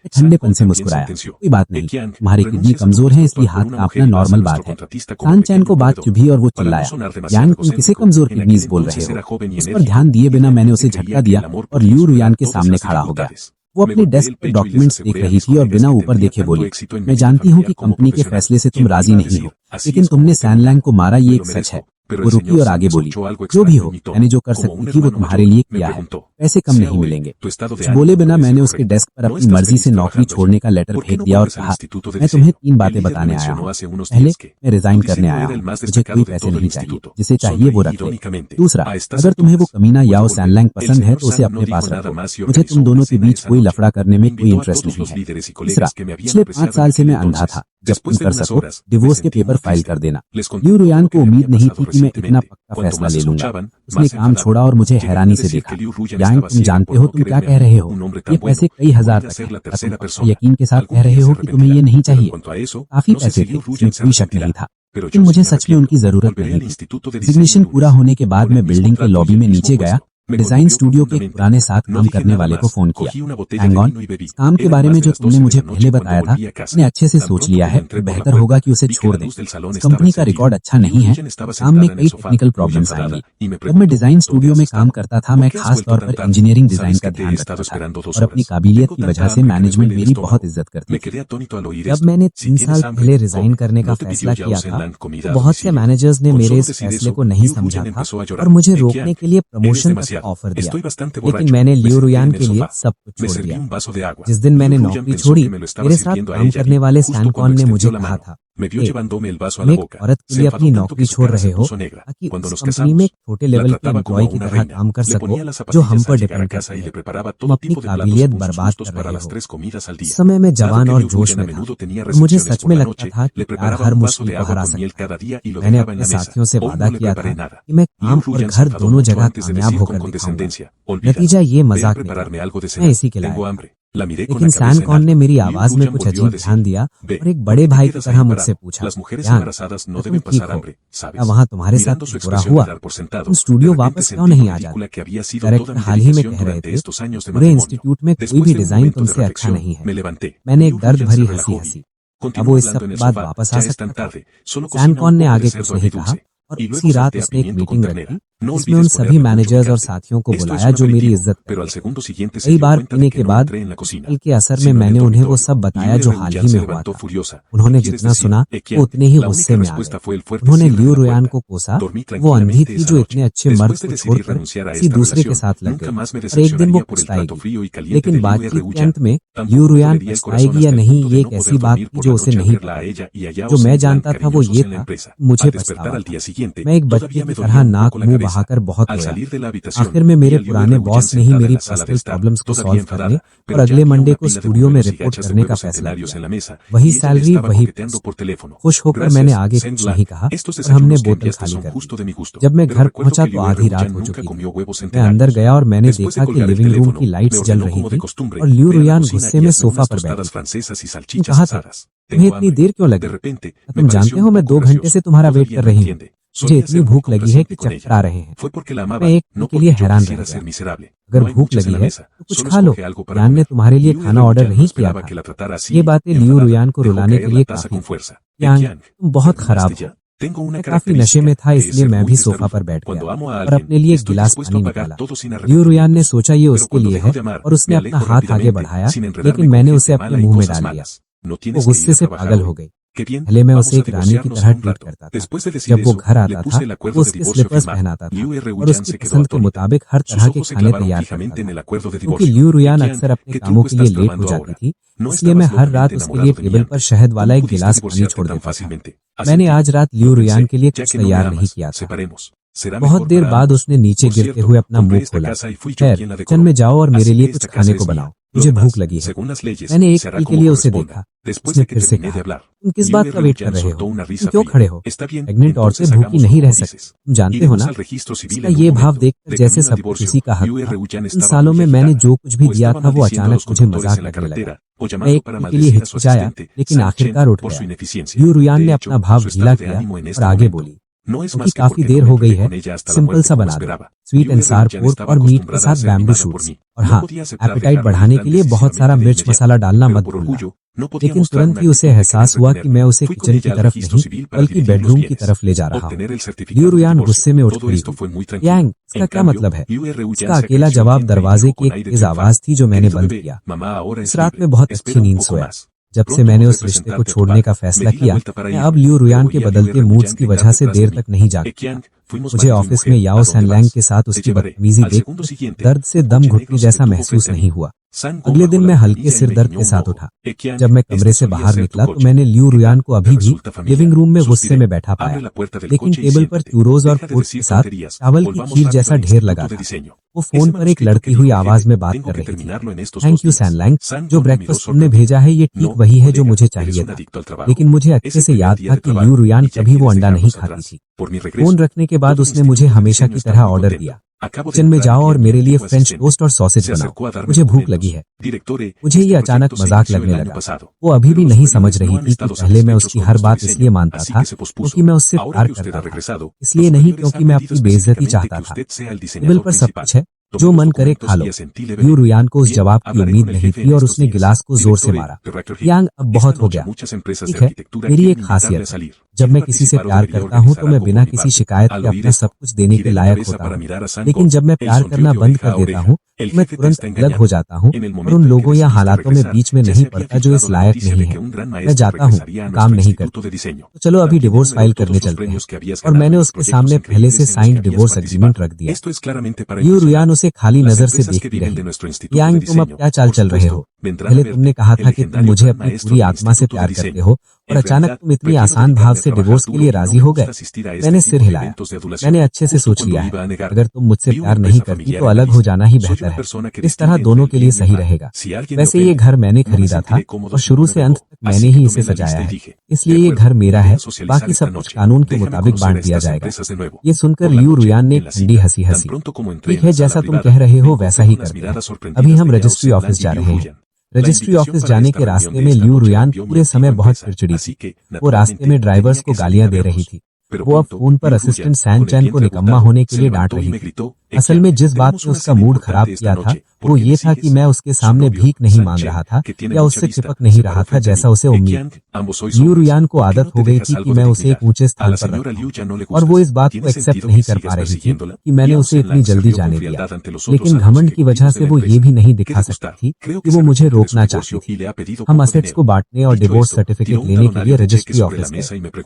[SPEAKER 2] ठंडेपन से मुस्कुराया। कोई बात नहीं, तुम्हारी किडनी कमजोर है, इसलिए हाथ कांपना नॉर्मल बात है। सान चैन को बात चुभी और वो चिल्लाया, यांग, तुम किसे कमजोर किडनीज बोल रहे हो? इस पर ध्यान दिए बिना मैंने उसे झटका दिया और ल्यू रुयान के सामने खड़ा हो गया। वो अपने डेस्क पे डॉक्यूमेंट्स देख रही थी और बिना ऊपर देखे बोली, मैं जानती हूँ कि कंपनी के फैसले से तुम राजी नहीं हो, लेकिन तुमने सैनलैंग को मारा, ये एक सच है। वो रुकी और आगे बोली, जो भी हो, मैंने जो कर सकती थी वो तुम्हारे लिए किया है, पैसे कम नहीं मिलेंगे। कुछ बोले बिना मैंने उसके डेस्क पर अपनी मर्जी से नौकरी छोड़ने का लेटर फेंक दिया और कहा, मैं तुम्हें 3 बातें बताने आया हूँ। पहले, मैं रिजाइन करने आया हूँ, मुझे कोई पैसे नहीं चाहिए, जिसे चाहिए वो रख ले। दूसरा, अगर तुम्हें वो कमीना याओ सैनलैंग पसंद है तो उसे अपने पास रखो, मुझे तुम दोनों के बीच कोई लफड़ा करने में कोई इंटरेस्ट नहीं है। तीसरा, पिछले 5 साल से मैं अंधा था, जब तुम कर सको डिवोर्स के पेपर फाइल कर देना। ल्यू रुयान को उम्मीद नहीं थी कि मैं इतना पक्का फैसला ले लूंगा। उसने काम छोड़ा और मुझे हैरानी से देखा। यांग, तुम जानते हो तुम क्या कह रहे हो? ये पैसे कई हजार तक हैं। तुम यकीन के साथ कह रहे हो कि तुम्हें ये नहीं चाहिए? काफी पैसे थे, इसमें कोई शक नहीं था, लेकिन मुझे सच में उनकी जरूरत नहीं थी। रिजिग्नेशन पूरा होने के बाद मैं बिल्डिंग के लॉबी में नीचे गया। डिजाइन स्टूडियो के एक पुराने साथ काम करने वाले को फोन किया। हैंग ऑन, इस काम के बारे में जो तुमने मुझे पहले बताया था, मैंने अच्छे से सोच लिया है, तो बेहतर होगा कि उसे छोड़ दें। इस कंपनी का रिकॉर्ड अच्छा नहीं है, काम में कई टेक्निकल प्रॉब्लम्स आएंगी। जब मैं डिजाइन स्टूडियो में काम करता था, मैं खास तौर पर इंजीनियरिंग डिजाइन का ध्यान रखता था और अपनी काबिलियत की वजह से मैनेजमेंट मेरी बहुत इज्जत करती थी। जब मैंने 3 साल पहले रिजाइन करने का फैसला किया था, तो बहुत से मैनेजर्स ने मेरे इस फैसले को नहीं समझा था और मुझे रोकने के लिए प्रमोशन ऑफर दिया, लेकिन मैंने ल्यू रुयान के लिए सब कुछ छोड़ दिया। जिस दिन मैंने नौकरी छोड़ी, मेरे साथ काम करने वाले सैन कॉन ने मुझे कहा था, तुम एक औरत के लिए अपनी नौकरी छोड़ रहे हो ताकि उस कंपनी में एक छोटे लेवल के एम्प्लॉय की तरह काम कर सको जो हम पर डिपेंड करती है। तुम अपनी काबिलियत बर्बाद कर रहे हो। इस समय मैं जवान और जोश में था और मुझे सच में लगता था कि प्यार हर मुश्किल को हरा सकता है। मैंने अपने साथियों से वादा किया था कि मैं काम और घर दोनों जगह कामयाब होकर दिखाऊंगा। नतीजा ये मजाक नहीं, मैं इसी के लायक। लेकिन सैन कॉन ने मेरी आवाज में कुछ अजीब ध्यान दिया और एक बड़े भाई की तरह मुझसे पूछा, तुम ठीक हो? क्या वहाँ तुम्हारे साथ कुछ बुरा हुआ? तुम स्टूडियो वापस क्यों नहीं आ जाते? डायरेक्टर हाल ही में कह रहे थे पूरे इंस्टीट्यूट में कोई भी डिजाइन तुमसे अच्छा नहीं है। मैंने एक दर्द भरी हंसी हंसी। अब वो इस सब के बाद वापस आ सकता था? सैन कॉन ने आगे कुछ नहीं कहा और उसी रात उसने एक मीटिंग रखी जिसमें उन सभी मैनेजर्स और साथियों को बुलाया जो मेरी इज्जत करते थे। कई बार पीने के बाद कल के असर में मैंने उन्हें वो सब बताया जो हाल ही में हुआ था। उन्होंने जितना सुना वो उतने ही गुस्से में आ गए। उन्होंने लियू रुयान को कोसा, वो अंधी थी जो इतने अच्छे मर्द को छोड़कर किसी दूसरे के साथ लग गई और एक दिन वो पछताएगी। लेकिन बातचीत के अंत में लियू रुयान पछताएगी या नहीं ये एक ऐसी बात थी जो उसे नहीं पता। जो मैं जानता था वो ये था मुझे पछतावा था। मैं एक बच्चे की तरह नाक मुंह बहाकर बहुत रोया। आखिर में मेरे पुराने बॉस ने ही मेरी पर्सनल प्रॉब्लम्स को सॉल्व करने और अगले मंडे को स्टूडियो में रिपोर्ट करने का फैसला किया। वही सैलरी वही पोस्ट। खुश होकर मैंने आगे कुछ नहीं कहा और हमने बोतल खाली कर दी। जब मैं घर पहुंचा तो आधी रात हो चुकी थी। मैं अंदर गया और मैंने देखा कि लिविंग रूम की लाइट्स जल रही थी और लियू रुयान गुस्से में सोफा पर बैठी। तुम कहाँ थे? तुम्हें इतनी देर क्यों लगी? तुम जानते हो मैं 2 घंटे से तुम्हारा वेट कर रही हूँ। मुझे इतनी भूख लगी है कि चक्कर आ रहे हैं। मैं एक पल के लिए हैरान रह गया। अगर भूख लगी है तो कुछ खा लो। यान ने तुम्हारे लिए खाना ऑर्डर नहीं किया था। ये बातें लियू रुयान को रुलाने के लिए काफी थी। यान तुम बहुत खराब हो। मैं काफी नशे में था इसलिए मैं भी सोफा पर बैठ गया और अपने लिए एक गिलास पानी निकाला। लियू रुयान ने सोचा ये उसके लिए है और उसने अपना हाथ आगे बढ़ाया, लेकिन मैंने उसे अपने मुंह में डाल दिया। वो गुस्से से पागल हो गई। पहले मैं उसे एक रानी की तरह ट्रीट करता था। जब वो घर आता था वो उसके स्लीपर्स पहनाता था और उसकी पसंद के मुताबिक हर तरह के खाने तैयार करता था। क्योंकि लियू रुयान अक्सर अपने कामों के लिए लेट हो जाती थी, इसलिए मैं हर रात उसके लिए टेबल पर शहद वाला एक गिलास पानी छोड़ देता था। मैंने आज रात लियू रुयान के लिए कुछ तैयार नहीं किया था। बहुत देर बाद उसने नीचे गिरते हुए अपना मुंह खोला। खैर, किचन में जाओ और मेरे लिए कुछ खाने को बनाओ, मुझे भूख लगी है। मैंने एक पल के लिए उसे देखा। उसने फिर से कहा, तुम किस बात का वेट कर रहे हो? तुम क्यों खड़े हो? प्रेग्नेंट औरतें भूखी नहीं रह सकती, तुम जानते हो ना। इसका ये भाव देखकर जैसे सब कुछ इसी का हक था। इन सालों में मैंने जो कुछ भी दिया था वो अचानक मुझे मजाक लगने लगा। मैं एक पल के लिए हिचकिचाया, लेकिन आखिरकार उठ गया। लियू रुयान ने अपना भाव ढीला किया और आगे बोली, क्योंकि काफी देर हो गई है, सिंपल सा बना दो, स्वीट एंड सार पोर्क और मीट के साथ बैम्बू शूट्स। और हाँ, एपेटाइट बढ़ाने के लिए बहुत सारा मिर्च मसाला डालना मत भूलना। लेकिन तुरंत ही उसे एहसास हुआ कि मैं उसे किचन की तरफ नहीं बल्कि बेडरूम की तरफ ले जा रहा हूँ। लियू रुयान गुस्से में उठ खड़ी। यांग, इसका क्या मतलब है? इसका अकेला जवाब दरवाजे की एक तेज आवाज थी जो मैंने बंद किया। इस रात में बहुत अच्छी नींद सोया। जब से मैंने उस रिश्ते को छोड़ने का फैसला किया, मैं अब लियू रुयान के बदलते मूड्स की वजह से देर तक नहीं जागता। मुझे ऑफिस में याओ सैनलैंग के साथ उसकी बदतमीजी देख दर्द से दम घुटने जैसा महसूस नहीं हुआ। अगले दिन मैं हल्के सिर दर्द के साथ उठा। जब मैं कमरे से बाहर निकला तो मैंने लियू रुयान को अभी भी लिविंग रूम में गुस्से में बैठा पाया। लेकिन टेबल पर चूरोज और फ्रूट के साथ चावल की खीर जैसा ढेर लगा था। वो फोन पर एक लड़ती हुई आवाज में बात कर रही थी। थैंक यू सैनलैंग, जो ब्रेकफास्ट तुमने भेजा है ये ठीक वही है जो मुझे चाहिए था। लेकिन मुझे अच्छे से याद था कि लियू रुयान कभी वो अंडा नहीं खाती थी। फोन रखने के बाद उसने मुझे हमेशा की तरह ऑर्डर दिया, किचन में जाओ और मेरे लिए फ्रेंच टोस्ट और सॉसेज बनाओ, मुझे भूख लगी है। मुझे ये अचानक मजाक लगने लगा। वो अभी भी नहीं समझ रही थी कि पहले मैं उसकी हर बात इसलिए मानता था क्योंकि मैं उससे प्यार करता था, इसलिए नहीं क्योंकि मैं अपनी बेइज्जती चाहता था। टेबल पर सब कुछ है, जो मन करे खा लो। लियू रुयान को उस जवाब की उम्मीद नहीं थी और उसने गिलास को जोर से मारा। यांग, अब बहुत हो गया। ठीक है, मेरी एक खासियत है, जब मैं किसी से प्यार करता हूँ तो मैं बिना किसी शिकायत के अपना सब कुछ देने के लायक होता हूँ। लेकिन जब मैं प्यार करना बंद कर देता हूँ तो मैं तुरंत अलग हो जाता हूँ और उन लोगों या हालातों में बीच में नहीं पड़ता जो इस लायक नहीं है। मैं जाता हूँ, काम नहीं करता। तो चलो अभी डिवोर्स फाइल करने चलते हैं। और मैंने उसके सामने पहले से साइंड डिवोर्स एग्रीमेंट रख दिया। लियू रुयान उसे खाली नजर से देखती रही। यांग, तुम अब क्या चाल चल रहे हो? पहले तुमने कहा था कि तुम मुझे अपनी पूरी आत्मा से प्यार करते हो और अचानक तुम इतनी आसान भाव से डिवोर्स के लिए राजी हो गए। मैंने सिर हिलाया। मैंने अच्छे से सोच लिया है, अगर तुम मुझसे प्यार नहीं करती तो अलग हो जाना ही बेहतर है। इस तरह दोनों के लिए सही रहेगा। वैसे ये घर मैंने खरीदा था और शुरू से अंत तक मैंने ही इसे सजाया है, इसलिए ये घर मेरा है। बाकी सब कुछ कानून के मुताबिक बांट दिया जाएगा। ये सुनकर लियू रुयान ने ठंडी हंसी हंसी। ठीक है, जैसा तुम कह रहे हो वैसा ही करते हैं। अभी हम रजिस्ट्री ऑफिस जा रहे हैं। रजिस्ट्री ऑफिस जाने के रास्ते में लियू रुयान पूरे समय बहुत चिड़चिड़ी थी। वो रास्ते में ड्राइवर्स को गालियां दे रही थी। वो अब फोन पर असिस्टेंट सैन चैन को निकम्मा होने के लिए डांट रही थी।
[SPEAKER 1] असल में जिस बात ने उसका मूड खराब किया था वो ये था कि मैं उसके सामने भीख नहीं मांग रहा था या उससे चिपक नहीं रहा था जैसा उसे उम्मीद थी। लियू रुयान को आदत हो गई थी कि मैं उसे एक ऊंचे स्थान पर रखूं और वो इस बात को एक्सेप्ट नहीं कर पा रही थी कि मैंने उसे इतनी जल्दी जाने दिया। लेकिन घमंड की वजह से वो ये भी नहीं दिखा सकती थी कि वो मुझे रोकना चाहती थी। हम असेट्स को बांटने और डिवोर्स सर्टिफिकेट लेने के लिए रजिस्ट्री ऑफिस गए।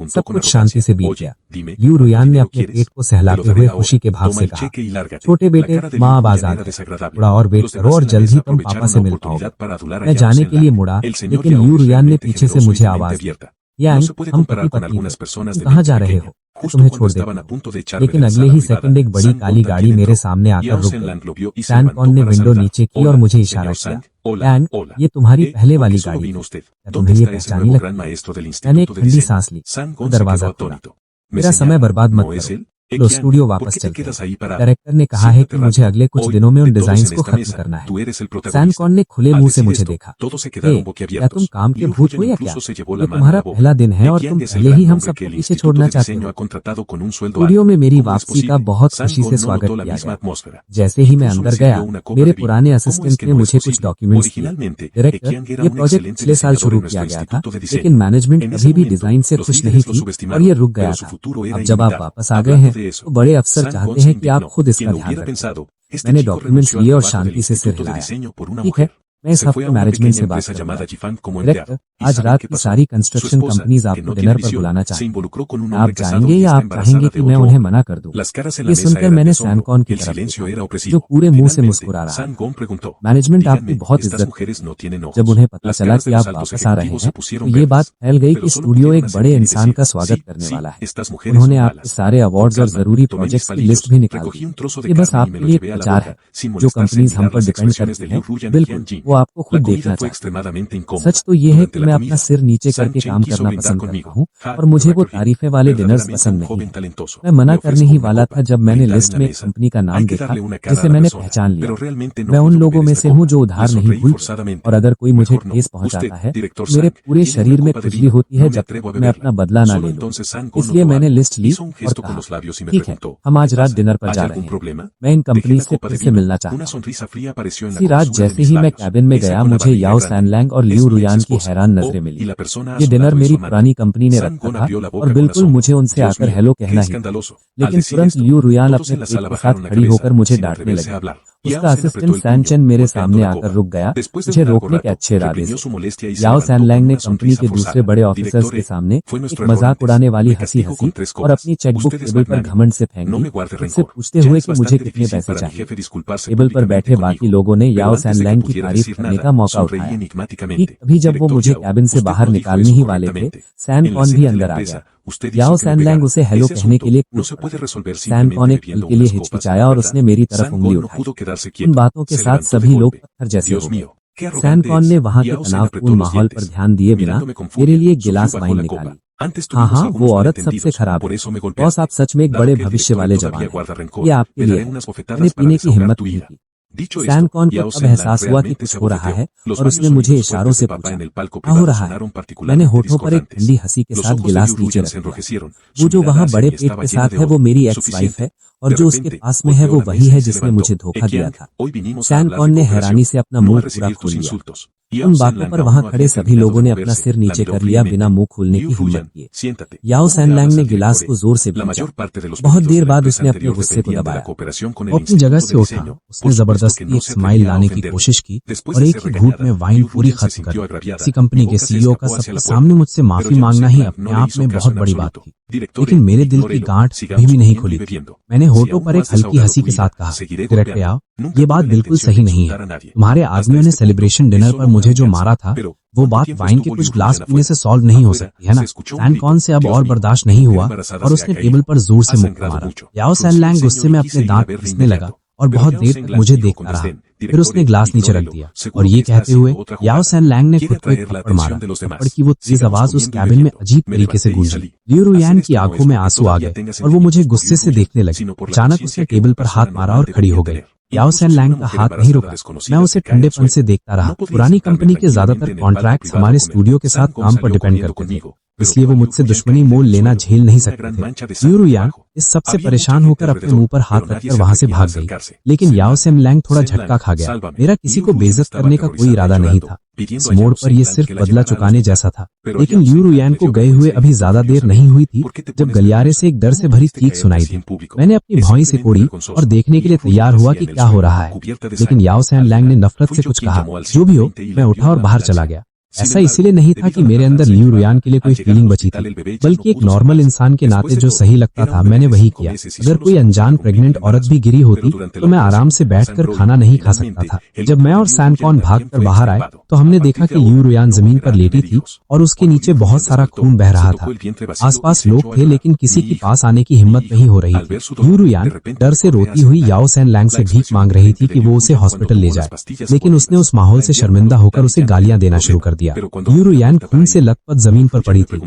[SPEAKER 1] सब कुछ शांति से बीत गया। लियू रुयान ने अपने पेट को सहलाते हुए खुशी के भाव से कहा, छोटे बेटे, माँ अब आजाद है, थोड़ा और वेट करो और जल्द ही तुम पापा से मिल पाओगे। मैं जाने के लिए मुड़ा, लेकिन लियू रुयान ने पीछे से मुझे आवाज दी, यांग, हम पति पत्नी हैं, तुम कहाँ जा रहे हो? तुम्हें छोड़ देता हूं। लेकिन अगले ही सेकंड एक बड़ी काली गाड़ी मेरे सामने आकर रुक गई। सैन कॉन ने विंडो नीचे की और मुझे इशारा किया, यांग, ये तुम्हारी पहले वाली गाड़ी है, क्या तुम्हें ये पहचानी लगती? मैंने एक ठंडी सांस ली, दरवाजा खोला। मेरा समय बर्बाद मत करो, लो स्टूडियो वापस चलते हैं। डायरेक्टर ने कहा है कि मुझे अगले कुछ दिनों में उन डिजाइन्स को खत्म करना है। सैन कॉन ने खुले मुंह से मुझे देखा, क्या तुम काम के भूत हो या क्या? ये तुम्हारा पहला दिन है और तुम पहले ही हम सबको पीछे छोड़ना चाहते हो। स्टूडियो में मेरी वापसी का बहुत खुशी से स्वागत किया गया। जैसे ही मैं अंदर गया, मेरे पुराने असिस्टेंट ने मुझे कुछ डॉक्यूमेंट्स दिए। डायरेक्टर, ये प्रोजेक्ट पिछले साल शुरू किया गया था, लेकिन मैनेजमेंट कभी भी डिजाइन से खुश नहीं थी और ये रुक गया था। अब जब आप वापस आ गए हैं तो बड़े अफसर चाहते हैं कि आप खुद इसका ध्यान रखें। मैंने डॉक्यूमेंट्स लिए और शांति से सिर हिलाया। ठीक है, मैं इस हफ्ते मैनेजमेंट से बात करूंगा। डायरेक्टर, आज रात की सारी कंस्ट्रक्शन कंपनीज आपको डिनर पर बुलाना चाहती हैं। आप जाएंगे या आप चाहेंगे कि मैं उन्हें मना कर दूं? ये सुनकर मैंने सैन कॉन की तरफ देखा, जो पूरे मुंह से मुस्कुरा रहा था। मैनेजमेंट आपकी बहुत इज्जत करती है। जब उन्हें पता चला कि आप वापस आ रहे हैं तो ये बात फैल गई कि स्टूडियो एक बड़े इंसान का स्वागत करने वाला है। उन्होंने आपके सारे अवार्ड्स और जरूरी प्रोजेक्ट्स की लिस्ट भी निकाल दी। ये बस आपके लिए एक प्रचार है। जो कंपनीज हम पर डिपेंड करती हैं, बिल्कुल वो आपको खुद देखना चाहिए। सच तो ये है कि मैं अपना सिर नीचे करके काम करना पसंद करता हूँ और मुझे वो तारीफें वाले डिनर्स पसंद नहीं हैं। मैं मना करने ही वाला था जब मैंने लिस्ट में कंपनी का नाम देखा जिसे मैंने पहचान लिया। मैं उन लोगों में से हूँ जो उधार नहीं भूलते, और अगर कोई मुझे ठेस पहुंचाता है मेरे पूरे शरीर में खुजली होती है जब तक मैं अपना बदला ना ले लूं। इसलिए मैंने लिस्ट ली और कहा, ठीक है, हम आज रात डिनर पर जा रहे हैं। मैं इन कंपनी से फिर से मिलना चाहता हूँ। इसी रात जैसे ही मैं कैबिन में गया, मुझे याओ सैनलैंग और लियू रुयान की हैरान नजरें मिली। ये डिनर मेरी पुरानी कंपनी ने रखा था और बिल्कुल मुझे उनसे आकर हेलो कहना ही था। लेकिन तुरंत लियू रुयान अपने पेट के साथ खड़ी होकर मुझे डांटने लगी। उसका असिस्टेंट सैन चेन मेरे सामने आकर रुक गया, मुझे रोकने के अच्छे इरादे से। याओ सैनलैंग ने कंपनी के दूसरे बड़े ऑफिसर्स के सामने एक मजाक उड़ाने वाली हंसी हंसी और अपनी चेकबुक टेबल पर घमंड से फेंक दी, उससे पूछते हुए कि मुझे कितने पैसे चाहिए। टेबल पर बैठे बाकी लोगों ने याओ सैनलैंग की तारीफ करने का मौका उठाया। ठीक तभी जब वो मुझे कैबिन से बाहर निकालने ही वाले थे, सैन कॉन भी अंदर आ गया। याओ सैनलैंग उसे हेलो कहने के लिए कूद पड़ा। सैन कॉन एक पल के लिए हिचकिचाया और उसने मेरी तरफ उंगली उठाई। उन बातों के साथ सभी लोग पत्थर जैसे हो गए। सैन कॉन ने वहां के तनावपूर्ण माहौल पर ध्यान दिए बिना मेरे लिए एक गिलास वाइन निकाली। हाँ, वो औरत सबसे खराब है। बॉस, आप सच में एक बड़े भविष्य वाले जवान हैं। ये आपके लिए है। मैंने पीने की हिम्मत नहीं की। सैन कॉन को तब एहसास हुआ कि कुछ हो रहा है और उसने मुझे इशारों से पूछा, क्या हो रहा है? मैंने होठों पर एक ठंडी हंसी के साथ गिलास नीचे रख दिया। वो जो वहाँ बड़े पेट के साथ है वो मेरी एक्स वाइफ है और जो उसके पास में है वो वही है जिसने मुझे धोखा दिया था। सैन कॉन ने हैरानी से अपना मुंह पूरा खोल लिया। उन बातों पर वहां खड़े सभी लोगों ने अपना सिर नीचे कर लिया बिना मुंह खोलने की हिम्मत किए। याओ सैनलैंग ने गिलास को जोर से पीछा। बहुत देर बाद उसने अपने गुस्से को दबाया। वो अपनी जगह से उठा, उसने जबरदस्ती एक स्माइल लाने की कोशिश की और एक ही घूंट में वाइन पूरी खत्म कर दी। किसी कंपनी के सीईओ का सबके सामने मुझसे माफी मांगना ही अपने आप में बहुत बड़ी बात थी, लेकिन मेरे दिल की गांठ कभी भी नहीं खुली थी। मैंने होठों पर एक हल्की हंसी के साथ कहा, डायरेक्टर याओ, ये बात बिल्कुल सही नहीं है। तुम्हारे आदमियों ने सेलिब्रेशन डिनर पर मुझे जो मारा था वो बात वाइन के कुछ ग्लास पीने से सॉल्व नहीं हो सकती है ना? सैन कॉन से अब और बर्दाश्त नहीं हुआ और उसने टेबल पर जोर से मुक्का मारा। याओ सैनलैंग गुस्से में अपने दांत पीसने लगा और बहुत देर तक मुझे देखता रहा। फिर उसने ग्लास नीचे रख दिया और ये कहते हुए याओ सैनलैंग ने खुद को एक थप्पड़ मारा। थप्पड़ की वो तेज आवाज उस कैबिन में अजीब तरीके से गूंजी। लियू रुयान की आंखों में आंसू आ गए और वो मुझे गुस्से से देखने लगी। अचानक उसने टेबल पर हाथ मारा और खड़ी हो गई। याओ सैनलैंग का हाथ नहीं रुका। मैं उसे ठंडेपन से देखता रहा। पुरानी कंपनी के ज्यादातर कॉन्ट्रैक्ट्स हमारे स्टूडियो के साथ काम पर डिपेंड करते थे। इसलिए वो मुझसे दुश्मनी मोल लेना झेल नहीं सकते थे। लियू रुयान इस सबसे परेशान होकर अपने मुंह पर हाथ रखकर वहां से भाग गई, लेकिन याओ सेन लैंग थोड़ा झटका खा गया। मेरा किसी को बेइज्जत करने का कोई इरादा नहीं था। इस मोड़ पर यह सिर्फ बदला चुकाने जैसा था। लेकिन लियू रुयान को गए हुए अभी ज्यादा देर नहीं हुई थी जब गलियारे से एक डर से भरी चीख सुनाई दी। मैंने अपनी भौं से कोड़ी और देखने के लिए तैयार हुआ कि क्या हो रहा है, लेकिन याओ सेन लैंग ने नफरत से कुछ कहा। जो भी हो, मैं उठा और बाहर चला गया। ऐसा इसलिए नहीं था कि मेरे अंदर लियू रुयान के लिए कोई फीलिंग बची थी, बल्कि एक नॉर्मल इंसान के नाते जो सही लगता था मैंने वही किया। अगर कोई अनजान प्रेग्नेंट औरत भी गिरी होती तो मैं आराम से बैठकर खाना नहीं खा सकता था। जब मैं और सैनकॉन भागकर बाहर आए तो हमने देखा कि लियू रुयान जमीन पर लेटी थी और उसके नीचे बहुत सारा खून बह रहा था। आसपास लोग थे, लेकिन किसी के पास आने की हिम्मत नहीं हो रही थी। लियू रुयान डर से रोती हुई याओ सेन लैंग से भीख मांग रही थी कि वो उसे हॉस्पिटल ले जाए, लेकिन उसने उस माहौल से शर्मिंदा होकर उसे गालियां देना शुरू कर दिया। लियू रुयान खून से लथपथ जमीन पर पड़ी थी।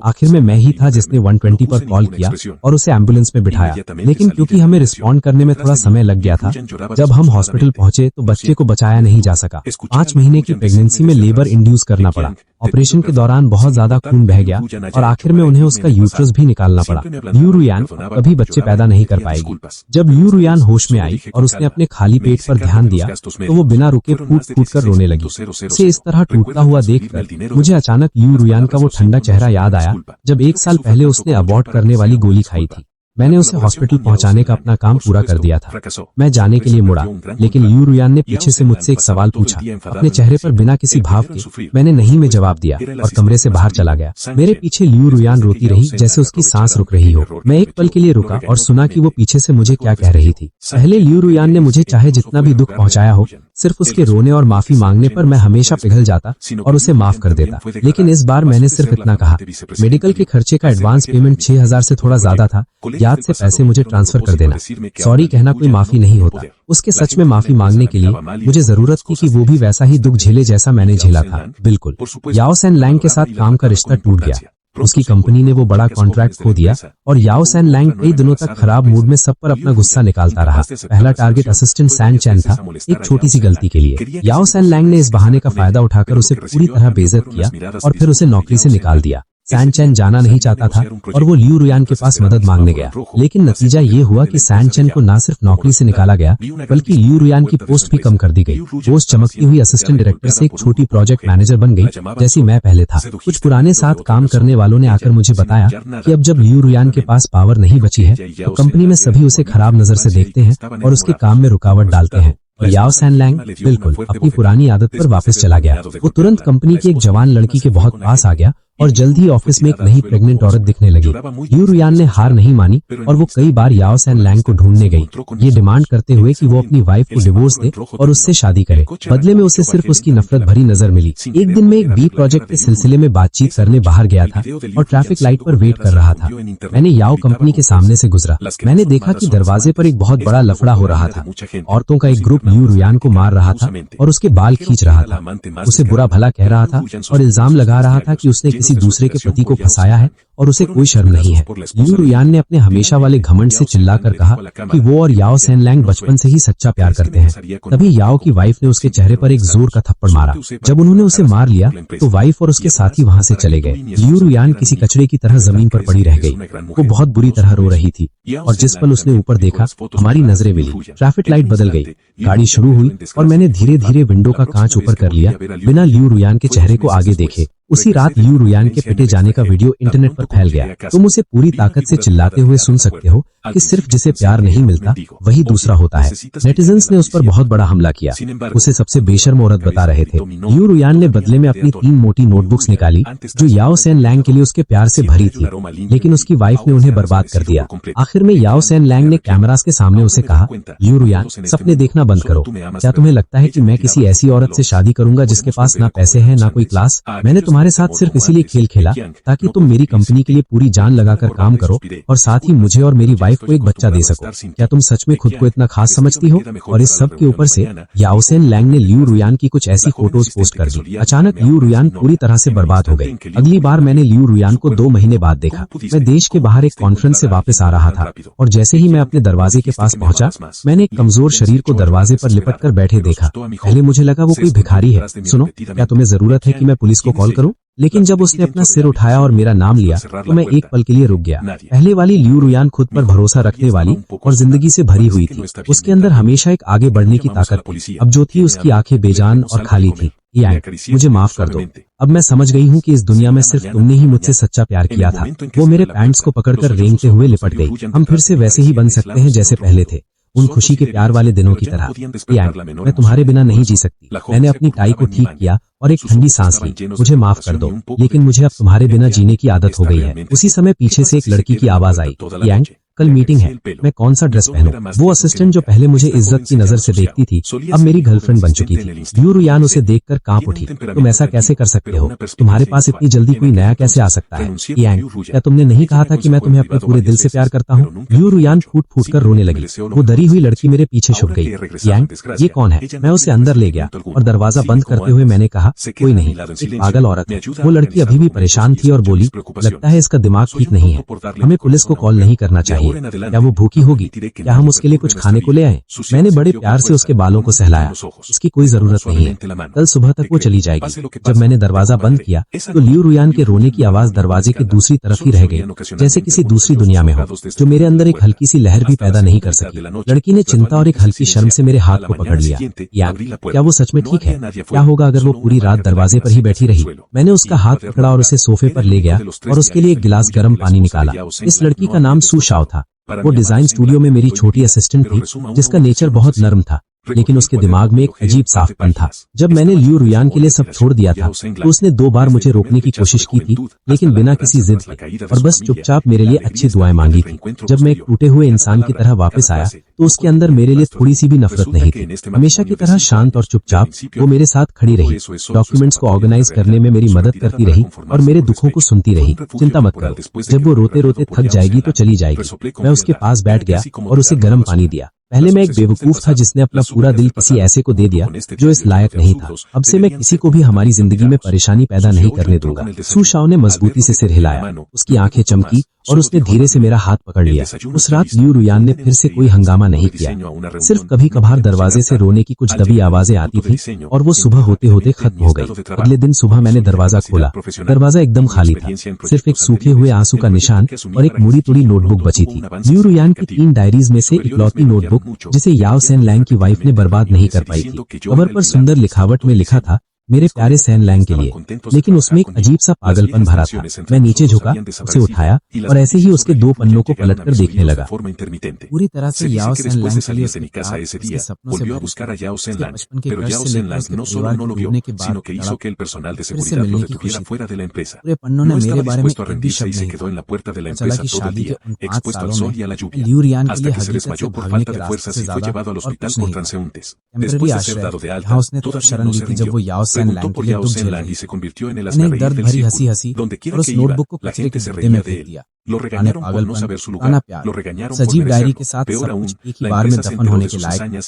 [SPEAKER 1] आखिर में मैं ही था जिसने 120 पर कॉल किया और उसे एम्बुलेंस में बिठाया, लेकिन क्योंकि हमें रिस्पॉन्ड करने में थोड़ा समय लग गया था, जब हम हॉस्पिटल पहुंचे तो बच्चे को बचाया नहीं जा सका। 5 महीने की प्रेगनेंसी में लेबर इंड्यूस करना पड़ा। ऑपरेशन के दौरान बहुत ज्यादा खून बह गया और आखिर में उन्हें उसका यूट्रस भी निकालना पड़ा। लियू रुयान कभी बच्चे पैदा नहीं कर पाएगी। जब लियू रुयान होश में आई और उसने अपने खाली पेट पर ध्यान दिया तो वो बिना रुके फूट फूट कर रोने लगी। उसे इस तरह टूटता हुआ देखकर मुझे अचानक लियू रुयान का वो ठंडा चेहरा याद आया जब 1 साल पहले उसने अबॉर्ट करने वाली गोली खाई थी। मैंने उसे हॉस्पिटल पहुंचाने का अपना काम पूरा कर दिया था। मैं जाने के लिए मुड़ा, लेकिन लियू रुयान ने पीछे से मुझसे एक सवाल पूछा। अपने चेहरे पर बिना किसी भाव के मैंने नहीं में जवाब दिया और कमरे से बाहर चला गया। मेरे पीछे लियू रुयान रोती रही जैसे उसकी सांस रुक रही हो। मैं एक पल के लिए रुका और सुना कि वो पीछे से मुझे क्या कह रही थी। पहले लियू रुयान ने मुझे चाहे जितना भी दुख पहुंचाया हो, सिर्फ उसके रोने और माफी मांगने पर मैं हमेशा पिघल जाता और उसे माफ कर देता। लेकिन इस बार मैंने सिर्फ इतना कहा, मेडिकल के खर्चे का एडवांस पेमेंट 6000 से थोड़ा ज्यादा था, याद से पैसे मुझे ट्रांसफर कर देना। सॉरी कहना कोई माफी नहीं होता। उसके सच में माफी मांगने के लिए मुझे जरूरत थी कि वो भी वैसा ही दुख झेले जैसा मैंने झेला था। बिल्कुल। याओ सेन लैंग के साथ काम का रिश्ता टूट गया। उसकी कंपनी ने वो बड़ा कॉन्ट्रैक्ट खो दिया और याओ सेन लैंग कई दिनों तक खराब मूड में सब पर अपना गुस्सा निकालता रहा। पहला टारगेट असिस्टेंट सैन चैन था, एक छोटी सी गलती के लिए। याओ सेन लैंग ने इस बहाने का फायदा उठाकर उसे पूरी तरह बेइज्जत किया और फिर उसे नौकरी से निकाल दिया। सैन चैन जाना नहीं चाहता था और वो लियू रुयान के पास मदद मांगने गया, लेकिन नतीजा ये हुआ कि सैन चैन को न सिर्फ नौकरी से निकाला गया बल्कि लियू रुयान की पोस्ट भी कम कर दी गई। पोस्ट चमकती हुई असिस्टेंट डायरेक्टर से एक छोटी प्रोजेक्ट मैनेजर बन गई, जैसी मैं पहले था। कुछ पुराने साथ काम करने वालों ने आकर मुझे बताया कि अब जब लियू रुयान के पास पावर नहीं बची है तो कंपनी में सभी उसे खराब नजर से देखते हैं और उसके काम में रुकावट डालते हैं। और याओ सेन लैंग बिल्कुल अपनी पुरानी आदत पर वापस चला गया। वो तुरंत कंपनी की एक जवान लड़की के बहुत पास आ गया और जल्द ही ऑफिस में एक नई प्रेग्नेंट औरत दिखने लगी। लियू रुयान ने हार नहीं मानी और वो कई बार याओ सेन लैंग को ढूंढने गई, ये डिमांड करते हुए कि वो अपनी वाइफ को डिवोर्स दे और उससे शादी करे। बदले में उसे सिर्फ उसकी नफरत भरी नजर मिली। एक दिन मैं एक बी प्रोजेक्ट के सिलसिले में बातचीत करने बाहर गया था और ट्रैफिक लाइट पर वेट कर रहा था। मैंने याओ कंपनी के सामने से गुजरा। मैंने देखा कि दरवाजे पर एक बहुत बड़ा लफड़ा हो रहा था। औरतों का एक ग्रुप लियू रुयान को मार रहा था और उसके बाल खींच रहा था। उसे बुरा भला कह रहा था और इल्जाम लगा रहा था कि उसने किसी दूसरे के पति को फंसाया है और उसे कोई शर्म नहीं है। लियू रुयान ने अपने हमेशा वाले घमंड से चिल्लाकर कहा कि वो और याओ सेन लैंग बचपन से ही सच्चा प्यार करते हैं। तभी याओ की वाइफ ने उसके चेहरे पर एक जोर का थप्पड़ मारा। जब उन्होंने उसे मार लिया तो वाइफ और उसके साथी वहां से चले गए। लियू रुयान किसी कचरे की तरह जमीन पर पड़ी रह गई। वो बहुत बुरी तरह रो रही थी और जिस पल उसने ऊपर देखा हमारी नजरें मिली। ट्रैफिक लाइट बदल गई, गाड़ी शुरू हुई और मैंने धीरे धीरे विंडो का कांच ऊपर कर लिया बिना लियू रुयान के चेहरे को आगे देखे। उसी रात लियू रुयान के पिटे जाने का वीडियो इंटरनेट पर फैल गया। तुम उसे पूरी ताकत से चिल्लाते हुए सुन सकते हो कि सिर्फ जिसे प्यार नहीं मिलता वही दूसरा होता है। नेटिजन्स ने उस पर बहुत बड़ा हमला किया, उसे सबसे बेशर्म औरत बता रहे थे। लियू रुयान ने बदले में अपनी 3 मोटी नोटबुक्स निकाली जो याओ सेन लैंग के लिए उसके प्यार से भरी थी, लेकिन उसकी वाइफ ने उन्हें बर्बाद कर दिया। आखिर में याओ सेन लैंग ने कैमरास के सामने उसे कहा, लियू रुयान सपने देखना बंद करो। क्या तुम्हें लगता है कि मैं किसी ऐसी औरत से शादी करूंगा जिसके पास ना पैसे है ना कोई क्लास? मैंने तुम्हारे साथ सिर्फ इसीलिए खेल खेला ताकि तुम मेरी कंपनी के लिए पूरी जान लगाकर काम करो और साथ ही मुझे और मेरी वाइफ को एक बच्चा दे सको। क्या तुम सच में खुद को इतना खास समझती हो? और इस सब के ऊपर से याओ सेन लैंग ने लियू रुयान की कुछ ऐसी फोटोज पोस्ट कर दी। अचानक लियू रुयान पूरी तरह से बर्बाद हो गई। अगली बार मैंने लियू रुयान को 2 महीने बाद देखा। मैं देश के बाहर एक कॉन्फ्रेंस से वापस आ रहा था और जैसे ही मैं अपने दरवाजे के पास पहुंचा मैंने एक कमजोर शरीर को दरवाजे पर लिपट कर बैठे देखा। पहले मुझे लगा वो कोई भिखारी है। सुनो, क्या तुम्हें जरूरत है कि मैं पुलिस को कॉल करूं? लेकिन जब उसने अपना सिर उठाया और मेरा नाम लिया तो मैं एक पल के लिए रुक गया। पहले वाली लियू रुयान खुद पर भरोसा रखने वाली और जिंदगी से भरी हुई थी। उसके अंदर हमेशा एक आगे बढ़ने की ताकत थी। अब जो थी उसकी आंखें बेजान और खाली थी। यांग, मुझे माफ कर दो। अब मैं समझ गई हूँ कि इस दुनिया में सिर्फ तुमने ही मुझसे सच्चा प्यार किया था। वो मेरे पैंट्स को पकड़कर रेंगते हुए लिपट गई। हम फिर से वैसे ही बन सकते हैं जैसे पहले थे, उन खुशी के प्यार वाले दिनों की तरह। यांग, मैं तुम्हारे बिना नहीं जी सकती। मैंने अपनी टाई को ठीक किया और एक ठंडी सांस ली। मुझे माफ कर दो, लेकिन मुझे अब तुम्हारे बिना जीने की आदत हो गई है। उसी समय पीछे से एक लड़की की आवाज आई, यांग, कल मीटिंग है, मैं कौन सा ड्रेस पहनूं? वो असिस्टेंट जो पहले मुझे इज्जत की नजर से देखती थी, अब मेरी गर्लफ्रेंड बन चुकी थी। लियू रुयान उसे देखकर कांप उठी। तुम ऐसा कैसे कर सकते हो? तुम्हारे पास इतनी जल्दी कोई नया कैसे आ सकता है? यांग, क्या तुमने नहीं कहा था कि मैं तुम्हें अपने पूरे दिल से प्यार करता हूँ? लियू रुयान फूट फूट कर रोने लगी। वो डरी हुई लड़की मेरे पीछे छुप गई। यांग, ये कौन है? मैं उसे अंदर ले गया और दरवाजा बंद करते हुए मैंने कहा, कोई नहीं, एक पागल औरत है। वो लड़की अभी भी परेशान थी और बोली, लगता है इसका दिमाग ठीक नहीं है, हमें पुलिस को कॉल नहीं करना चाहिए। क्या वो भूखी होगी? क्या हम उसके लिए कुछ खाने को ले आए? मैंने बड़े प्यार से उसके बालों को सहलाया। इसकी कोई जरूरत नहीं है, कल सुबह तक वो चली जाएगी। जब मैंने दरवाजा बंद किया तो लियू रुयान के रोने की आवाज दरवाजे के दूसरी तरफ ही रह गई, जैसे किसी दूसरी दुनिया में हो, जो मेरे अंदर एक हल्की सी लहर भी पैदा नहीं कर सकी। लड़की ने चिंता और एक हल्की शर्म से मेरे हाथ को पकड़ लिया। यांग, क्या वो सच में ठीक है? क्या होगा अगर वो पूरी रात दरवाजे पर ही बैठी रही? मैंने उसका हाथ पकड़ा और उसे सोफे पर ले गया और उसके लिए एक गिलास गर्म पानी निकाला। इस लड़की का नाम सू शाओ था। वो डिजाइन स्टूडियो में मेरी छोटी असिस्टेंट थी, जिसका नेचर बहुत नर्म था, लेकिन उसके दिमाग में एक अजीब साफपन था। जब मैंने लियू रुयान के लिए सब छोड़ दिया था तो उसने 2 बार मुझे रोकने की कोशिश की थी, लेकिन बिना किसी जिद के, और बस चुपचाप मेरे लिए अच्छी दुआएं मांगी थी। जब मैं एक टूटे हुए इंसान की तरह वापस आया तो उसके अंदर मेरे लिए थोड़ी सी भी नफरत नहीं थी। हमेशा की तरह शांत और चुपचाप वो मेरे साथ खड़ी रही, डॉक्यूमेंट्स को ऑर्गेनाइज करने में मेरी मदद करती रही और मेरे दुखों को सुनती रही। चिंता मत करो, जब वो रोते रोते थक जाएगी तो चली जाएगी। मैं उसके पास बैठ गया और उसे गर्म पानी दिया। पहले मैं एक बेवकूफ था जिसने अपना पूरा दिल किसी ऐसे को दे दिया जो इस लायक नहीं था। अब से मैं किसी को भी हमारी जिंदगी में परेशानी पैदा नहीं करने दूंगा। सू शाओ ने मजबूती से सिर हिलाया, उसकी आंखें चमकी और उसने धीरे से मेरा हाथ पकड़ लिया। उस रात लियू रुयान ने फिर से कोई हंगामा नहीं किया। सिर्फ कभी कभार दरवाजे से रोने की कुछ दबी आवाजें आती थी और वो सुबह होते होते खत्म हो गई। अगले दिन सुबह मैंने दरवाजा खोला। दरवाजा एकदम खाली था, सिर्फ एक सूखे हुए आंसू का निशान और एक मुड़ी तुड़ी नोटबुक बची थी। लियू रुयान की 3 डायरीज में से इकलौती नोटबुक जिसे याओ सैन लैंग की वाइफ ने बर्बाद नहीं कर पाई थी। कवर पर सुंदर लिखावट में लिखा था, मेरे प्यारे सैन लैंग के लिए, लेकिन उसमें एक अजीब सा पागलपन भरा था। मैं नीचे झुका, उसे उठाया और ऐसे ही उसके 2 पन्नों को पलटकर देखने लगा।
[SPEAKER 2] पूरी तरह से याओ सैन लैंग के लिए उसके सपनों से भरे, उसके बचपन के घर से लेकर उसके परिवार के डूबने के बाद फिर से मिलने की खुशी थी। पूरे पन्नों ने मेरे बारे में एक भी शब्द नहीं कहा। चला कि शादी के उन 5 सालों में लियू रुयान के लिए हकीकत से भागने के रास्ते से ज्यादा और कुछ नहीं था। टेम्पररी आश्रय, यहाँ उसने तब शरण ली थी जब वो याओ सैन लैंग के लिए दुख झेल रही थी। मैंने एक दर्द भरी हंसी हंसी और उस नोटबुक को कचरे के गड्ढे में फेंक दिया। पुराने पागलपन, पुराना प्यार, सजीव डायरी के साथ सब कुछ एक ही बार में दफन होने के लायक।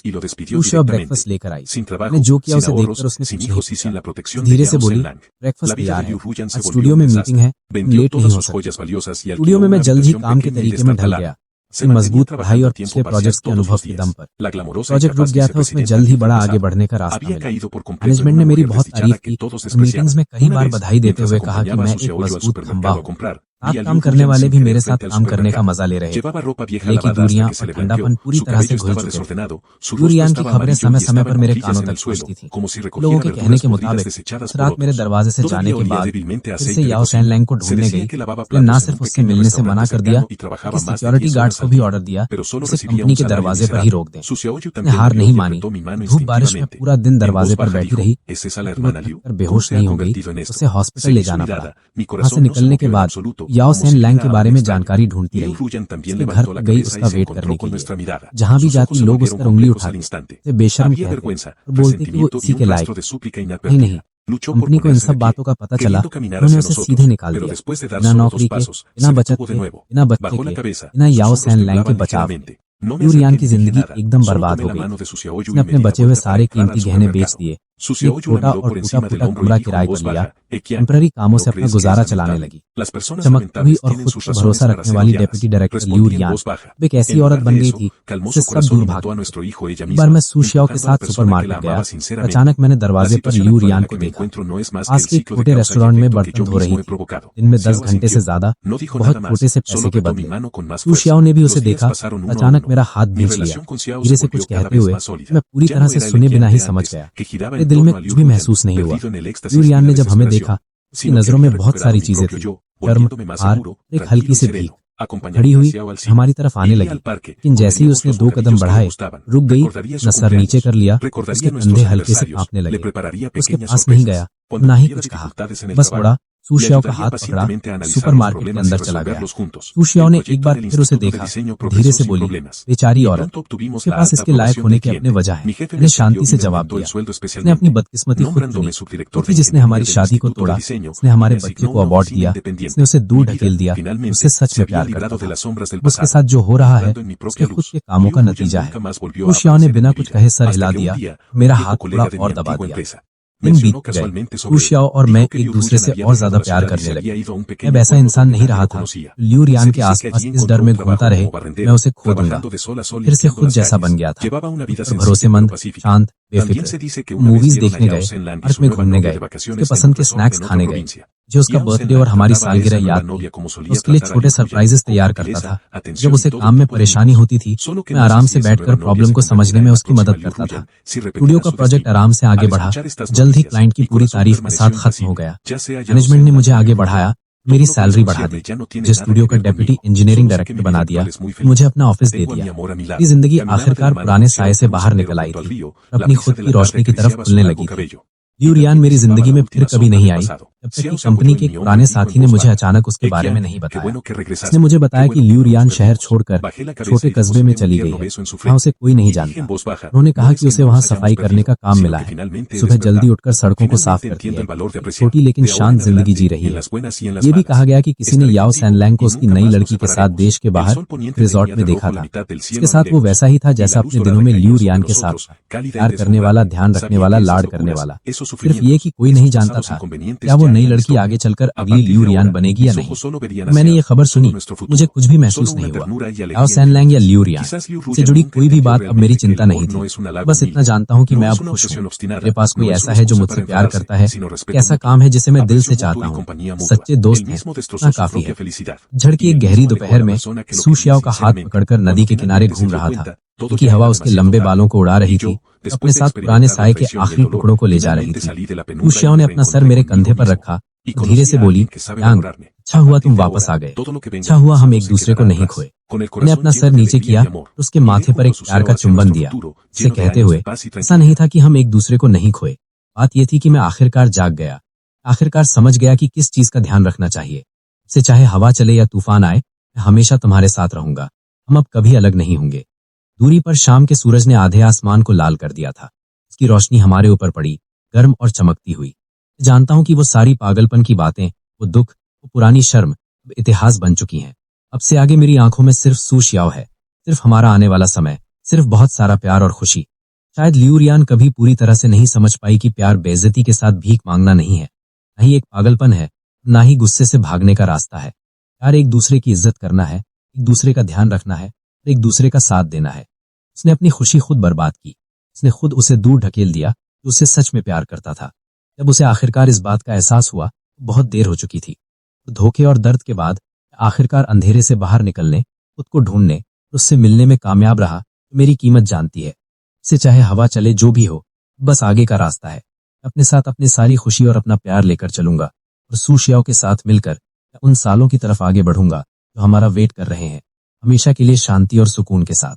[SPEAKER 2] सू शाओ ब्रेकफास्ट लेकर आई। मैंने जो किया उसे देखकर उसने कुछ नहीं पूछा। धीरे से बोली, ब्रेकफास्ट तैयार है, आज स्टूडियो में मीटिंग है, लेट नहीं हो सकती। स्टूडियो में मैं जल्द ही काम के तरीके में ढल गया, मजबूत पढ़ाई और पिछले प्रोजेक्ट्स के अनुभव के दम पर। प्रोजेक्ट रुक गया था, उसमें जल्द ही बड़ा आगे बढ़ने का रास्ता मिला। मैनेजमेंट ने मेरी बहुत तारीफ की, मीटिंग्स में कई बार बधाई देते हुए कहा कि मैं एक मजबूत खंभा हूँ। साथ काम करने वाले भी मेरे साथ काम करने का मजा ले रहे थे, लेकिन दूरियां और ठंडापन पूरी तरह से घुल चुके थे। लियू रुयान की खबरें समय समय पर मेरे कानों तक पहुंचती थी। लोगों के कहने के मुताबिक उस रात मेरे दरवाजे से जाने के बाद फिर से याओ सैन लैंग को ढूंढने गई। उसने न सिर्फ उससे मिलने से मना कर दिया, बल्कि सिक्योरिटी गार्ड्स को भी ऑर्डर दिया उसे कंपनी के दरवाजे पर ही रोक दें। उसने हार नहीं मानी, धूप बारिश में पूरा दिन दरवाजे पर बैठी रही, बेहोश नहीं हो गई। उसे हॉस्पिटल ले जाना पड़ा। वहां से निकलने के बाद याओ सैन लैंग के बारे में जानकारी ढूंढती रही। उसके घर पर गई उसका वेट करने के लिए। जहां भी जाती लोग उस पर उंगली उठाते, उसे बेशर्म कहते और बोलते कि वो इसी के लायक। नहीं, कंपनी को इन सब बातों का पता चला, उन्होंने उसे सीधे निकाल दिया। बिना नौकरी के, बिना बचत के, बिना बच्चे के, बिना याओ सैन लैंग के बचाव के। लियू रुयान की जिंदगी एकदम बर्बाद हो गई। उसने अपने बचे हुए सारे कीमती गहने बेच दिए,
[SPEAKER 1] एक छोटा और टूटा फूटा कमरा किराए पर लिया। टेम्पररी कामों से अपना गुजारा चलाने लगी। चमकती हुई और खुद पर भरोसा रखने वाली डेप्यूटी डायरेक्टर लियू रियान अब एक ऐसी औरत बन गई थी जिससे सब दूर भाग गए। एक बार मैं सू शियाओ के साथ सुपरमार्केट गया। अचानक मैंने दरवाजे पर लियू रियान को देखा। पास के एक छोटे रेस्टोरेंट में बर्तन धो रही थी। दिन में 10 घंटे से ज्यादा बहुत छोटे से पैसे के बदले। सू शियाओ ने भी उसे देखा। अचानक मेरा हाथ भींच लिया। धीरे से कुछ कहते हुए मैं पूरी तरह से सुने बिना ही समझ गया। मेरे दिल में कुछ भी महसूस नहीं हुआ। लियू रियान ने जब हमें देखा, उसकी नजरों में बहुत सारी चीजें थी। गर्म, हार, एक हल्की सी भीख। खड़ी हुई हमारी तरफ आने लगी, लेकिन जैसे ही उसने 2 कदम बढ़ाए, रुक गई। न सर नीचे कर लिया, उसके कंधे हल्के से कांपने लगे। उसके पास नहीं गया, ना ही कुछ कहा, बस मुड़ा, सू शियाओ का हाथ पकड़ा, सुपरमार्केट के अंदर चला गया। सू शियाओ ने एक बार फिर उसे देखा, धीरे से बोली, बेचारी औरत, उसके पास इसके लायक होने के अपने वजह है। मैंने शांति से जवाब दिया, उसने अपनी बदकिस्मती खुद चुनी। क्योंकि जिसने हमारी शादी को तोड़ा, उसने हमारे बच्चे को अबॉर्ट दिया, उसने उसे दूर ढकेल दिया, उससे सच में प्यार करता था। उसके साथ जो हो रहा है, उसके खुद के कामों का नतीजा है। सू शियाओ ने बिना कुछ कहे सर हिला दिया, मेरा हाथ थोड़ा और दबा दिया। दिन बीत गए। सू शियाओ और मैं एक दूसरे से और ज्यादा प्यार करने लगे। मैं वैसा इंसान नहीं रहा था। लियू रियान के आसपास इस डर में घूमता रहे मैं उसे खो दूंगा। फिर से खुद जैसा बन गया था, भरोसेमंद, शांत, बेफिक्र। मूवीज देखने गए, पार्क में घूमने गए, उसके पसंद के स्नैक्स खाने गए। जो उसका बर्थडे और हमारी सालगिरह याद थी, उसके लिए छोटे सरप्राइजेस तैयार करता था। जब उसे काम में परेशानी होती थी, मैं आराम से बैठकर प्रॉब्लम को समझने में उसकी मदद करता था। स्टूडियो का प्रोजेक्ट आराम से आगे बढ़ा। जल्द ही क्लाइंट की पूरी तारीफ के साथ खत्म हो गया। मैनेजमेंट ने मुझे आगे बढ़ाया, मेरी सैलरी बढ़ा दी, मुझे स्टूडियो का डेप्यूटी इंजीनियरिंग डायरेक्टर बना दिया, मुझे अपना ऑफिस दे दिया। मेरी जिंदगी आखिरकार पुराने साये से बाहर निकल आई थी, अपनी खुद की रोशनी की तरफ खुलने लगी थी। लियू रियान मेरी जिंदगी में फिर कभी नहीं आई, जब तक कि कंपनी के एक पुराने साथी ने मुझे अचानक उसके बारे में नहीं बताया। उसने मुझे बताया कि लियू रियान शहर छोड़कर छोटे कस्बे में चली गई है, वहाँ उसे कोई नहीं जानता। उन्होंने कहा कि उसे वहाँ सफाई करने का काम मिला है, सुबह जल्दी उठकर सड़कों को साफ करती है, छोटी लेकिन शांत जिंदगी जी रही है। ये भी कहा गया कि किसी ने याओ सैनलैंग को उसकी नई लड़की के साथ देश के बाहर रिजॉर्ट में देखा था। उसके साथ वो वैसा ही था जैसा अपने दिनों में लियू रियान के साथ था, प्यार करने वाला, ध्यान रखने वाला, लाड करने वाला। सिर्फ ये कि कोई नहीं जानता था क्या वो नई लड़की आगे चलकर अगली लियू रियान बनेगी या नहीं। मैंने ये खबर सुनी, मुझे कुछ भी महसूस नहीं हुआ। याओ सैनलैंग या लियू रियान से जुड़ी कोई भी बात अब मेरी चिंता नहीं थी। बस इतना जानता हूँ कि मैं अब खुश हूँ। मेरे पास कोई ऐसा है जो मुझसे प्यार करता है, ऐसा काम है जिसे मैं दिल से चाहता हूँ, सच्चे दोस्त हैं, इतना काफी है। झड़ की एक गहरी दोपहर में सू शियाओ का हाथ पकड़कर नदी के किनारे घूम रहा था, क्योंकि हवा उसके लंबे बालों को उड़ा रही थी, अपने साथ पुराने साये के आखिरी टुकड़ों को ले जा रही थी। सू शियाओ ने अपना सर मेरे कंधे पर रखा, धीरे से बोली, यांग, अच्छा हुआ तुम वापस आ गए, अच्छा हुआ हम एक दूसरे को नहीं खोए। मैंने अपना सर नीचे किया, उसके माथे पर एक प्यार का चुंबन दिया, उसे कहते हुए, ऐसा नहीं था कि हम एक दूसरे को नहीं खोए, बात यह थी कि मैं आखिरकार जाग गया, आखिरकार समझ गया कि किस चीज का ध्यान रखना चाहिए। से चाहे हवा चले या तूफान आए, मैं हमेशा तुम्हारे साथ रहूंगा, हम अब कभी अलग नहीं होंगे। दूरी पर शाम के सूरज ने आधे आसमान को लाल कर दिया था, उसकी रोशनी हमारे ऊपर पड़ी, गर्म और चमकती हुई। जानता हूं कि वो सारी पागलपन की बातें, वो दुख, वो पुरानी शर्म इतिहास बन चुकी हैं। अब से आगे मेरी आंखों में सिर्फ सू शियाओ है, सिर्फ हमारा आने वाला समय, सिर्फ बहुत सारा प्यार और खुशी। शायद लियू रियान कभी पूरी तरह से नहीं समझ पाई कि प्यार बेइज्जती के साथ भीख मांगना नहीं है, न ही एक पागलपन है, ना ही गुस्से से भागने का रास्ता है। प्यार एक दूसरे की इज्जत करना है, एक दूसरे का ध्यान रखना है, एक दूसरे का साथ देना है। उसने अपनी खुशी खुद बर्बाद की, उसने खुद उसे दूर ढकेल दिया जो उसे सच में प्यार करता था। जब उसे आखिरकार इस बात का एहसास हुआ, बहुत देर हो चुकी थी। धोखे और दर्द के बाद आखिरकार अंधेरे से बाहर निकलने, खुद को ढूंढने, उससे मिलने में कामयाब रहा। मेरी कीमत जानती है, से चाहे हवा चले, जो भी हो, बस आगे का रास्ता है। अपने साथ अपनी सारी खुशी और अपना प्यार लेकर चलूंगा और सू शियाओ के साथ मिलकर उन सालों की तरफ आगे बढ़ूंगा जो हमारा वेट कर रहे हैं, हमेशा के लिए शांति और सुकून के साथ।